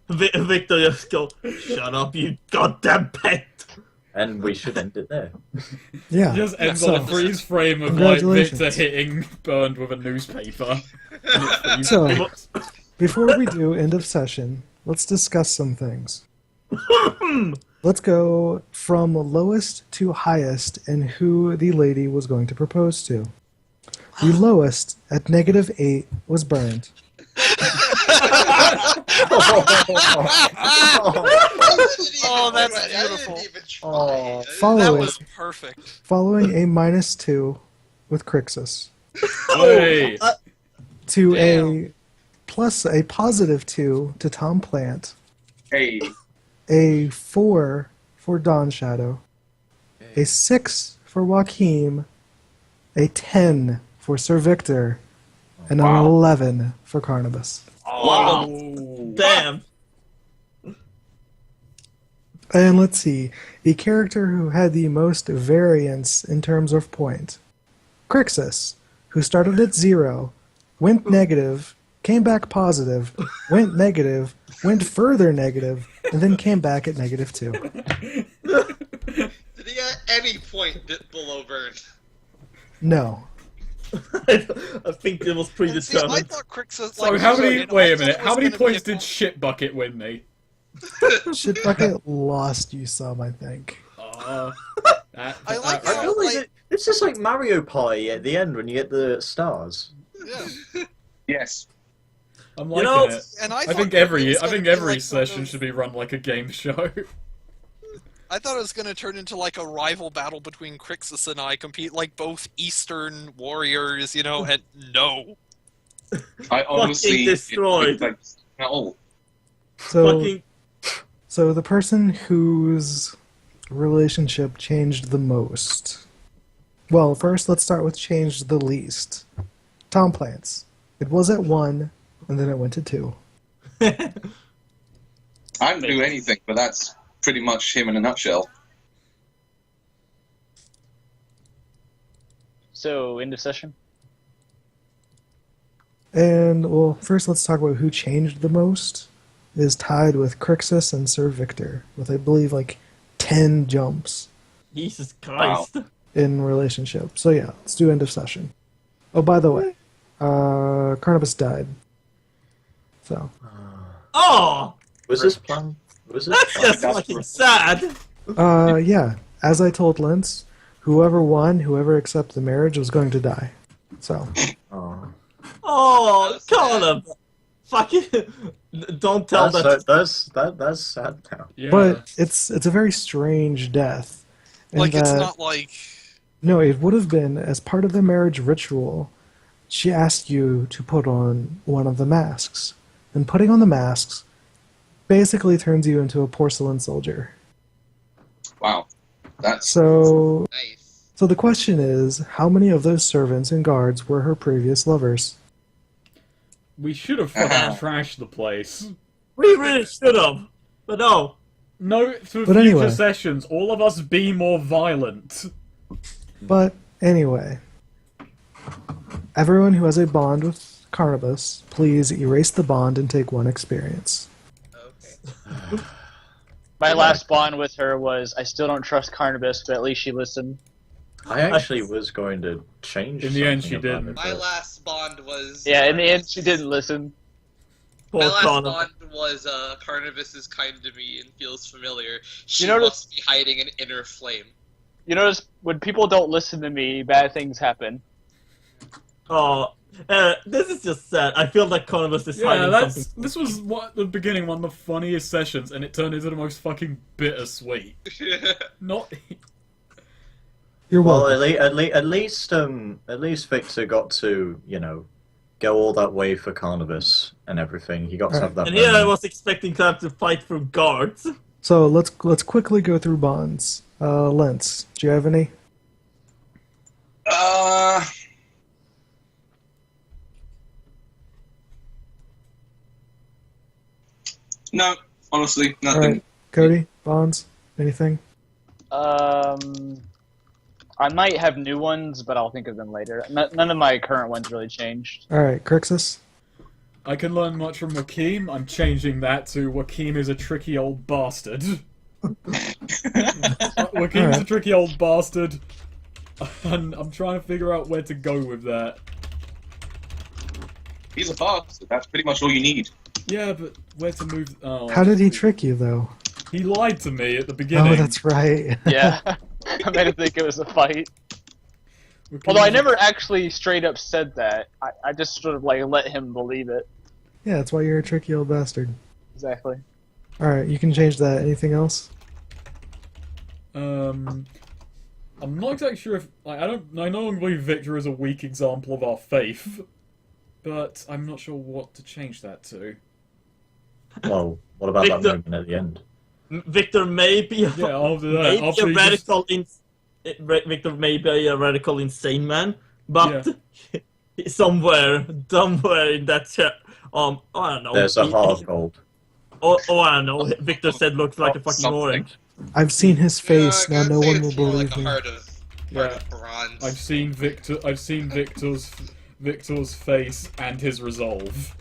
Viktor just go, shut up, you goddamn pet! And we should end it there. Yeah. It just ends so- on a freeze frame of like Congratulations. Viktor hitting Burned with a newspaper. And it freezes. So, before we do end of session, let's discuss some things. Let's go from lowest to highest and who the lady was going to propose to. The lowest, at -8, was Burned. Oh, that's I beautiful. didn't even try. Oh, That Following, was perfect. following a -2 with Crixus. Hey! To Damn. a plus a +2 to Tom Plant. Hey, A 4 for Dawnshadow. A 6 for Joachim. A 10 for Sir Viktor. And an 11 for Carnibus. Wow. Oh. Damn. And let's see, the character who had the most variance in terms of point. Crixus, who started at 0, went negative, came back positive, went negative, went further negative, and then came back at -2. Did he at any point dip below Burn? No. I think it was See, I predetermined. thought Crixus, So how many? Wait a minute. How many points did Shitbucket win me? Shitbucket lost you some, I think. I like I how, feel like like, it's just like Mario Party at the end when you get the stars. yeah. yes. I'm You liking know, it. And I thought think it every was I gonna think be every like sort session of- should be run like a game show. I thought it was going to turn into like a rival battle between Crixus and I, compete like both Eastern warriors, you know, and no. I honestly. destroyed. Like, no. So, Fucking so the person whose relationship changed the most. Well, first let's start with changed the least. Tom Plants. It was at 1, and then it went to 2. I didn't do anything, but that's pretty much him in a nutshell. So, end of session? And, well, first let's talk about who changed the most. It is tied with Crixus and Sir Viktor, with, I believe, like 10 jumps Jesus Christ. in relationship. So yeah, let's do end of session. Oh, by the way, Carnibus died. So, Oh! Was this planned? Was this That's planned? just fucking sad. yeah, as I told Lintz, whoever won, whoever accepted the marriage was going to die. So, Oh. Oh, Colin. Fucking. Don't tell that. That's sad now. Yeah. but it's a very strange death. in Like, it's that- not like. No, it would have been as part of the marriage ritual. She asked you to put on one of the masks, and putting on the masks basically turns you into a porcelain soldier. Wow. That's. So, Nice. so the question is, how many of those servants and guards were her previous lovers? We should have fucking trashed the place. We really should have. But no. No, for But future anyway. sessions, all of us be more violent. But anyway, everyone who has a bond with Carnibus, please erase the bond and take 1 experience. Okay. My last bond with her was I still don't trust Carnibus, but at least she listened. I actually was going to change. In the end, something she about didn't. it, My but- last bond was. Yeah, in the end, she didn't listen. Poor My last Connor. bond was Carnibus is kind to me and feels familiar. She notice- must be hiding an inner flame. You notice when people don't listen to me, bad things happen. Oh, this is just sad. I feel like Carnibus is Yeah, hiding something. this was what the beginning, one of the funniest sessions, and it turned into the most fucking bittersweet. Not. You're Well, welcome. at least Victor got to, go all that way for Carnibus and everything. He got to have that. And here I moment. was expecting to have to fight through guards. So let's quickly go through bonds. Lintz, do you have any? No, honestly, All nothing. right, Cody, bonds, anything? I might have new ones, but I'll think of them later. None of my current ones really changed. All right, Crixus. I can learn much from Joachim. I'm changing that to Joachim is a tricky old bastard. Joachim's a tricky old bastard. And I'm trying to figure out where to go with that. He's a bastard. That's pretty much all you need. Yeah, but where to move... Oh, How did he trick you, though? He lied to me at the beginning. Oh, that's right. Yeah, I made him think it was a fight. Although I never actually straight up said that. I just sort of like let him believe it. Yeah, that's why you're a tricky old bastard. Exactly. All right, you can change that. Anything else? I'm not exactly sure if... I no longer believe Viktor is a weak example of our faith. But I'm not sure what to change that to. Well, what about that moment at the end? Viktor may be Yeah, after that. After he Viktor may be a radical insane man, but somewhere in that chat, I don't know. There's a heart of gold. I don't know. Viktor said looks like a fucking orange. I've seen his face. Now no one will It's more believe like a me. heart of bronze. I've seen Viktor's face and his resolve.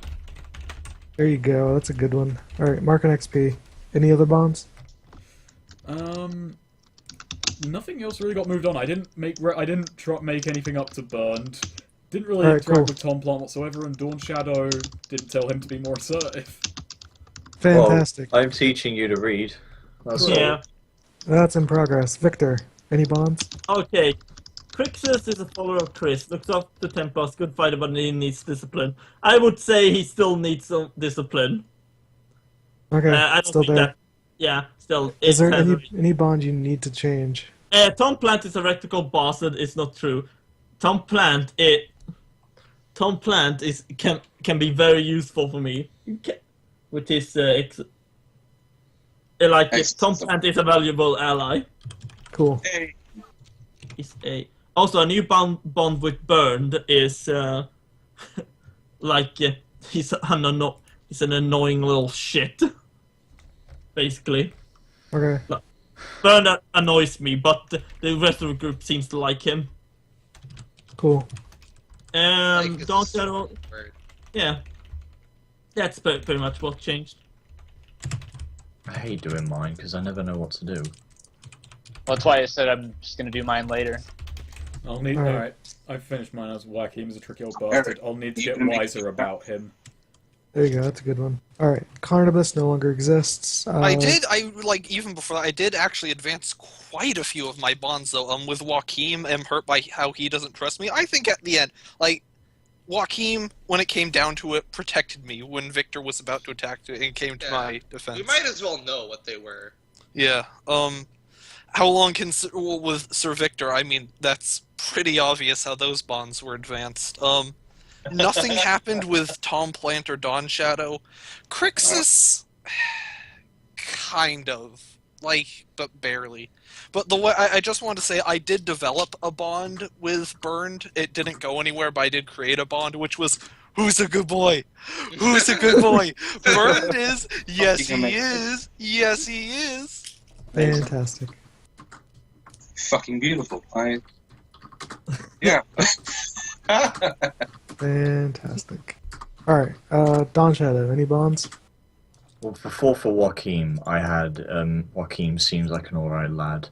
There you go. That's a good one. All right, mark an XP. Any other bonds? Nothing else really got moved on. I didn't make anything up to burned. Didn't really Alright, interact cool. with Tom Plant whatsoever, and Dawnshadow didn't tell him to be more assertive. Fantastic. Well, I'm teaching you to read. That's all. Yeah. That's in progress. Viktor, any bonds? Okay. Crixus is a follower of Chris. Looks up to Tempest. Good fighter, but he needs discipline. I would say he still needs some discipline. Okay, I don't still think there. that. Yeah, still. Is there it's any bond you need to change? Tom Plant is a radical bastard. It's not true. Tom Plant can be very useful for me. With his Tom Plant is a valuable ally. Cool. Hey. Also a new bond with Burned is he's an annoying little shit. Basically. Okay. Burned annoys me, but the rest of the group seems to like him. Cool. Dawnshadow. Yeah. That's pretty much what changed. I hate doing mine because I never know what to do. Well, that's why I said I'm just gonna do mine later. Alright, I've finished mine as Joachim is a tricky old bastard. I'll need to get wiser about him. There you go. That's a good one. All right. Carnibus no longer exists. Even before that, I did actually advance quite a few of my bonds, though. With Joachim, am hurt by how he doesn't trust me. I think at the end, Joachim, when it came down to it, protected me when Viktor was about to attack and came to my defense. We might as well know what they were. Yeah. How long can with Sir Viktor? I mean, that's pretty obvious how those bonds were advanced. Nothing happened with Tom Plant or Dawnshadow. Crixus, kind of, but barely. But the way I just want to say, I did develop a bond with Burned. It didn't go anywhere, but I did create a bond, which was, who's a good boy? Who's a good boy? Burned is, yes he is, yes he is. Fantastic. Fucking beautiful. Yeah. Fantastic. All right. Dawnshadow, any bonds? Well, before for Joachim, I had Joachim seems like an alright lad.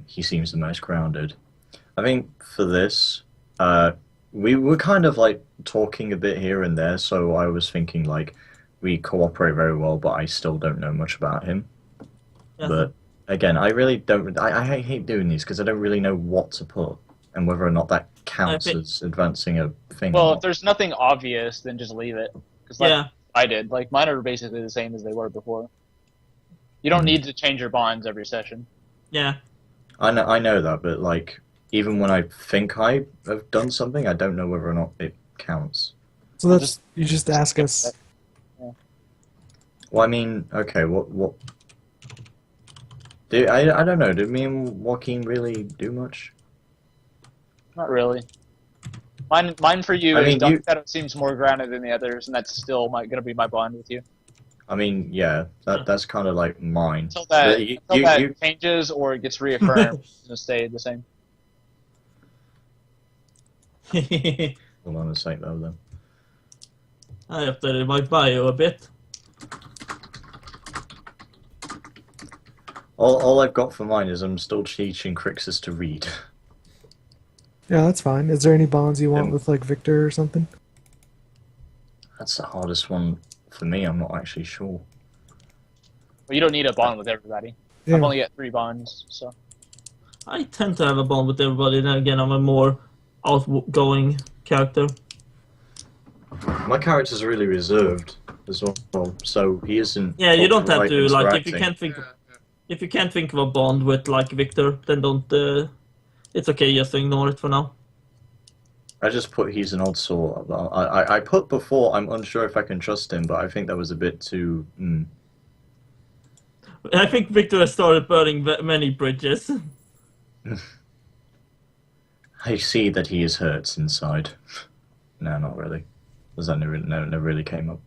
He seems the most grounded. I think for this, we were kind of talking a bit here and there, so I was thinking we cooperate very well, but I still don't know much about him. Yeah. But again, I really don't. I hate doing these because I don't really know what to put and whether or not that counts as advancing a thing. Well, if there's nothing obvious, then just leave it. Because I did. Mine are basically the same as they were before. You don't need to change your bonds every session. Yeah. I know that, but even when I think I have done something, I don't know whether or not it counts. So that's you just ask us. Well, I mean, okay, what? I don't know. Did me and Joachim really do much? Not really. Mine for you I is mean, Dawnshadow seems more grounded than the others, and that's still gonna be my bond with you. I mean, yeah, that's kind of like mine. Until that, You changes or it gets reaffirmed, it's gonna stay the same. hold on a sec though, then. I updated my bio a bit. All I've got for mine is I'm still teaching Crixus to read. Yeah, that's fine. Is there any bonds you want with like Viktor or something? That's the hardest one for me. I'm not actually sure. Well, you don't need a bond with everybody. Yeah. I've only got 3 bonds, so. I tend to have a bond with everybody. Then again, I'm a more outgoing character. My character's really reserved as well, so he isn't. Yeah, you don't have right to like if interacting. you can't think of a bond with like Viktor, then don't. It's okay just to ignore it for now. I just put he's an odd sort. I put before I'm unsure if I can trust him, but I think that was a bit too. I think Viktor has started burning many bridges. I see that he is hurt inside. No, not really. Because that never really came up.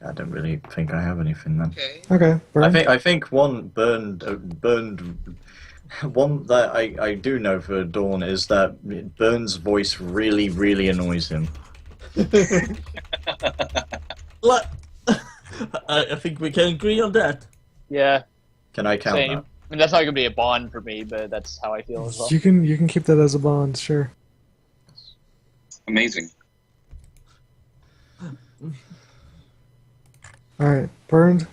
I don't really think I have anything then. Okay. Okay. Burn. I think one burned. One that I do know for Dawn is that Burn's voice really annoys him. I think we can agree on that. Yeah, Can I count same. that? I mean, that's not gonna be a bond for me, but that's how I feel as well. You can keep that as a bond, sure. Amazing. Alright, burned.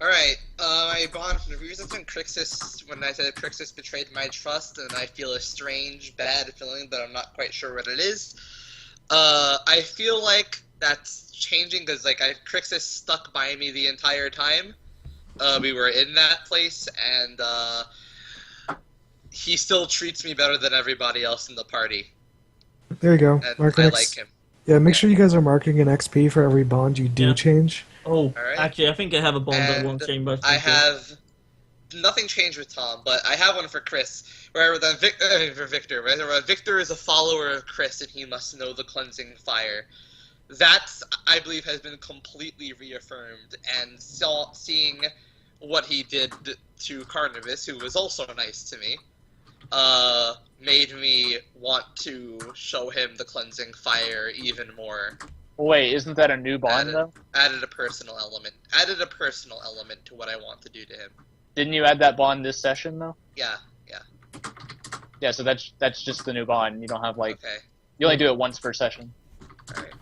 Alright, my bond from the reasons when Crixus, when I said Crixus betrayed my trust, and I feel a strange, bad feeling, but I'm not quite sure what it is. I feel like that's changing because, like, Crixus stuck by me the entire time. We were in that place, and, he still treats me better than everybody else in the party. There you go. And Mark I X. like him. Yeah, make sure you guys are marking an XP for every bond you do Yeah. change. Oh, Alright. actually, I think I have a bond that won't And change. But I have nothing changed with Tom, but I have one for Chris. Where for Viktor, where Viktor is a follower of Chris, and he must know the cleansing fire. That, I believe, has been completely reaffirmed, and seeing what he did to Carnibus, who was also nice to me, made me want to show him the cleansing fire even more. Wait, isn't that a new bond though? Added a personal element. Added a personal element to what I want to do to him. Didn't you add that bond this session though? Yeah. Yeah, so that's just the new bond. You don't have like Okay. you only do it once per session. Alright.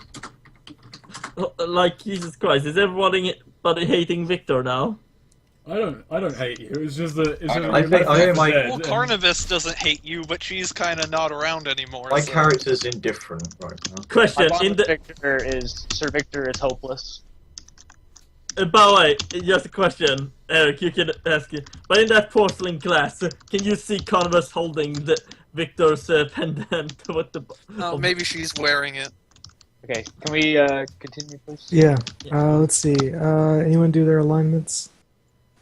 like Jesus Christ, is everybody hating Viktor now? I don't hate you. It's just that it's I just know. I think my Well, Carnibus doesn't hate you, but she's kind of not around anymore. my so. character's indifferent right now. Question My bond in with the Sir Viktor is hopeless. by the way, just a question, Erik. You can ask it. But in that porcelain glass, can you see Carnibus holding the Viktor's pendant with the? Oh, maybe she's wearing it. Okay, can we continue, please? Yeah. Let's see. Anyone do their alignments?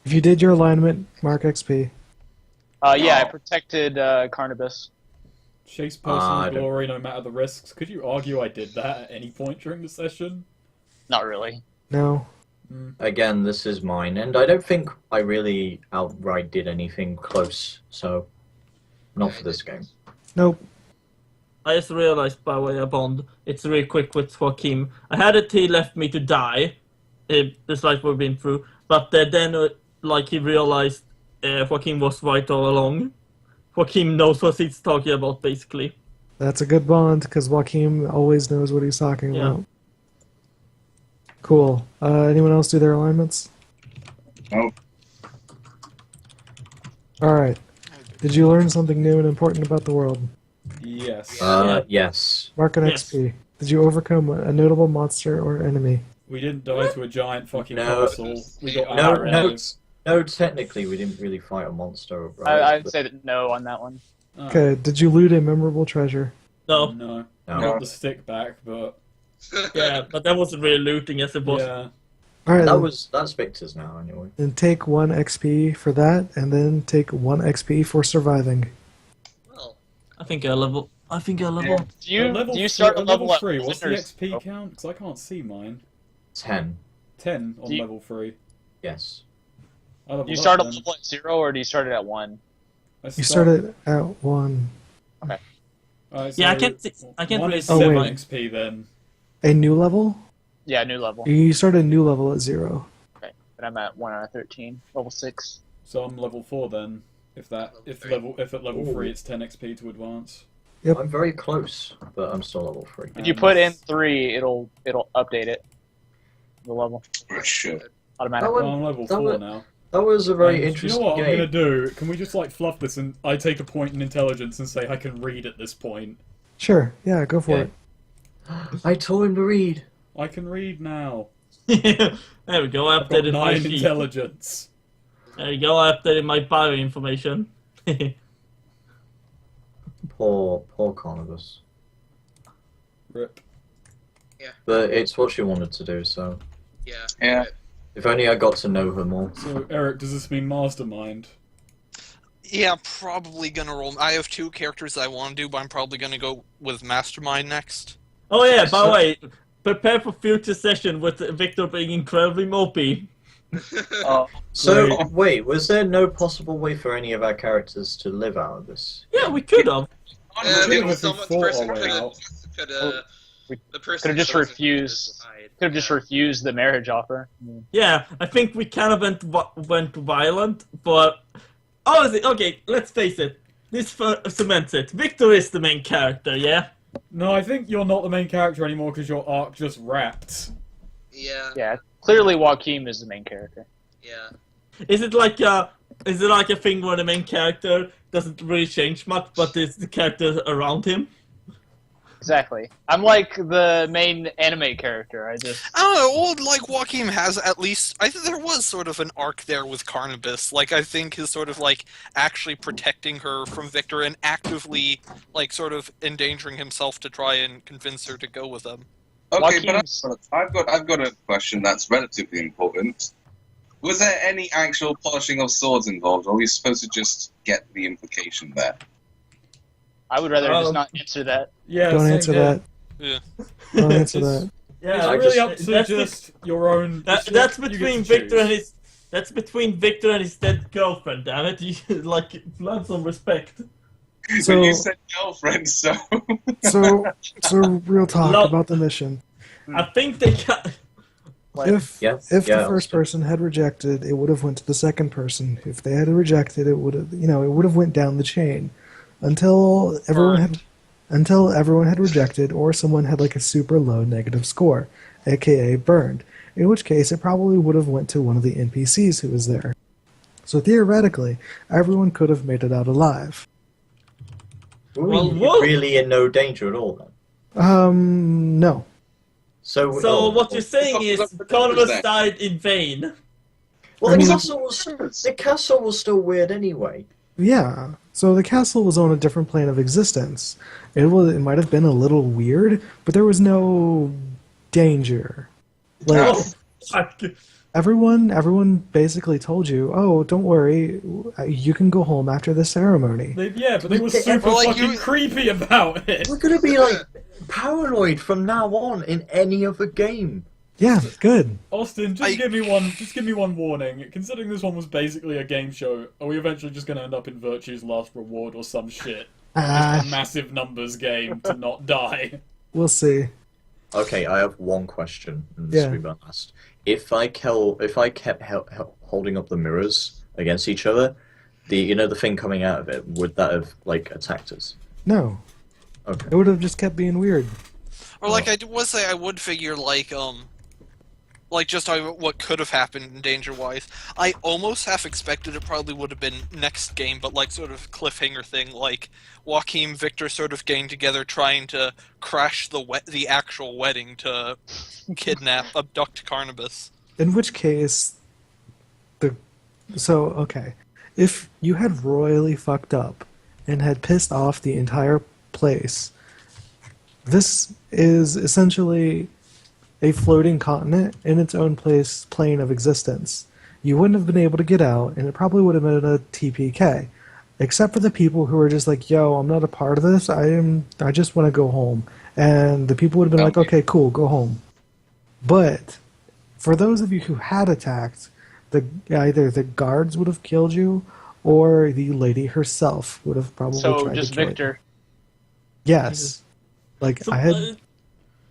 If you did your alignment, mark XP. Yeah, I protected Carnibus. chase personal I don't- glory no matter the risks. Could you argue I did that at any point during the session? Not really. No. Again, this is mine, and I don't think I really outright did anything close, so not for this game. Nope. I just realized by the way a bond. It's really quick with Joachim. I had it he left me to die. This life we've been through, but then like he realized Joachim was right all along. Joachim knows what he's talking about, basically. That's a good bond, because Joachim always knows what he's talking Yeah. about. Cool. Anyone else do their alignments? Nope. Alright. Did you learn something new and important about the world? Yes. Yes. Mark an Yes. XP. Did you overcome a notable monster or enemy? We didn't die to a giant fucking No. castle. We got No, arrows. no, technically we didn't really fight a monster, right? I'd But- say that no on that one. Oh. Okay, did you loot a memorable treasure? No. No. No. Got the stick back, but Yeah, but that wasn't really looting as it was. yeah. All right, That's Victor's now anyway. then take 1 XP for that, and then take 1 XP for surviving. Well, I think I level. Do you At do you start at a level at 3? What's the one, or- XP count? Because I can't see mine. 10. 10 on Do you- level 3. Yes. I leveled Do you up start a then. level at 0 or do you start it at 1? You started at 1. Alright, Yeah, I so can't 1 really is see 7 mine. XP then. A new level? Yeah, new level. You start a new level at 0. Okay, but I'm at 1 out of 13, level 6. So I'm level 4 then. If at level 3 it's 10 XP to advance. Yep. I'm very close, but I'm still level 3. If you put in 3, it'll update it. The level For sure. automatically. Well, I'm level 4 now. That was a very And interesting you know what I'm game. gonna do? Can we just like fluff this and I take a point in intelligence and say I can read at this point? Sure, yeah, go for Okay. I told him to read. I can read now. There we go. I I've got updated my 9 sheet. intelligence. There you go. I updated my bio information. Poor Carnibus. Rip. But it's what she wanted to do, so... yeah. Yeah. If only I got to know her more. So Eric, does this mean mastermind? Yeah, probably gonna roll. I have 2 characters I want to do, but I'm probably gonna go with Mastermind next. Oh yeah. By the way, prepare for future session with Viktor being incredibly mopey. So, wait, was there no possible way for any of our characters to live out of this? Yeah, we could have. Could've Maybe the fought person our way out. the person Could have just chosen refused. died. Could have just refused the marriage offer. Yeah, I think we kind of went violent, but honestly, okay, let's face it. This cements it. Viktor is the main character, yeah? No, I think you're not the main character anymore because your arc just wrapped. Yeah. Yeah, clearly Joachim is the main character. Yeah. Is it like a thing where the main character doesn't really change much, but it's the characters around him? Exactly. I'm like the main anime character. I don't know, well, like, Joachim has at least... I think there was sort of an arc there with Carnibus. Like, I think his sort of, like, actually protecting her from Viktor and actively, like, sort of endangering himself to try and convince her to go with him. Okay, Joachim's- but I've got a question that's relatively important. Was there any actual polishing of swords involved, or are we supposed to just get the implication there? I would rather just not answer that. Yeah, Don't same answer here. that. Yeah. Don't answer It's- that. Yeah, It's I really just- up to that's just your own. That's you get between to Viktor choose. and his. That's between Viktor and his dead girlfriend. Damn it! You like learn some respect. So- When you said girlfriend, so... So real talk Love- about the mission. I think they got. If Yeah, the yeah, first person had rejected, it would have went to the second person. If they had rejected, it would have it would have went down the chain until everyone had rejected, or someone had like a super low negative score, aka burned. In which case, it probably would have went to one of the NPCs who was there. So theoretically, everyone could have made it out alive. Were Well, we what- really in no danger at all then? No. So What you're saying is Carnibus then. died in vain. Well, I the mean- castle was still weird anyway. Yeah. So the castle was on a different plane of existence. It might have been a little weird, but there was no danger. Like Oh, fuck. everyone basically told you, "Oh, don't worry, you can go home after the ceremony." Yeah, but they were They- super like, fucking you- creepy about it. We're gonna be like paranoid from now on in any other game. Yeah, good. Austin, just give me one warning. Considering this one was basically a game show, are we eventually just going to end up in Virtue's Last Reward or some shit? Just a massive numbers game to not die. We'll see. Okay, I have one question, and this Yeah. will be my last. If I kept holding up the mirrors against each other, the thing coming out of it, would that have like attacked us? No, Okay. it would have just kept being weird. Or, like, I would say I would figure, like just what could have happened danger-wise. I almost half expected it probably would have been next game, but, like, sort of cliffhanger thing, like, Joachim, Viktor sort of getting together trying to crash the actual wedding to abduct Carnibus. In which case, okay, if you had royally fucked up and had pissed off the entire place, This is essentially a floating continent in its own plane of existence. You wouldn't have been able to get out, and it probably would have been a TPK. Except for the people who are just like, yo, I'm not a part of this, I just want to go home. And the people would have been like, okay, cool, go home. But for those of you who had attacked, either the guards would have killed you, or the lady herself would have probably tried to kill you. So just Viktor? Yes. Like, So, I had...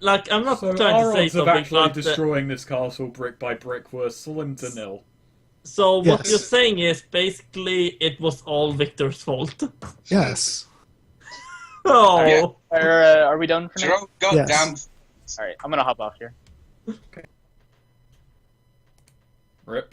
like, I'm not So trying our to say odds of something, actually but destroying this castle brick by brick were slim to nil. so what Yes. you're saying is basically it was all Victor's fault. Yes. Oh, Yeah. Are we done for now? Jerome, goddamn. Yes. Alright, I'm gonna hop off here. Rip.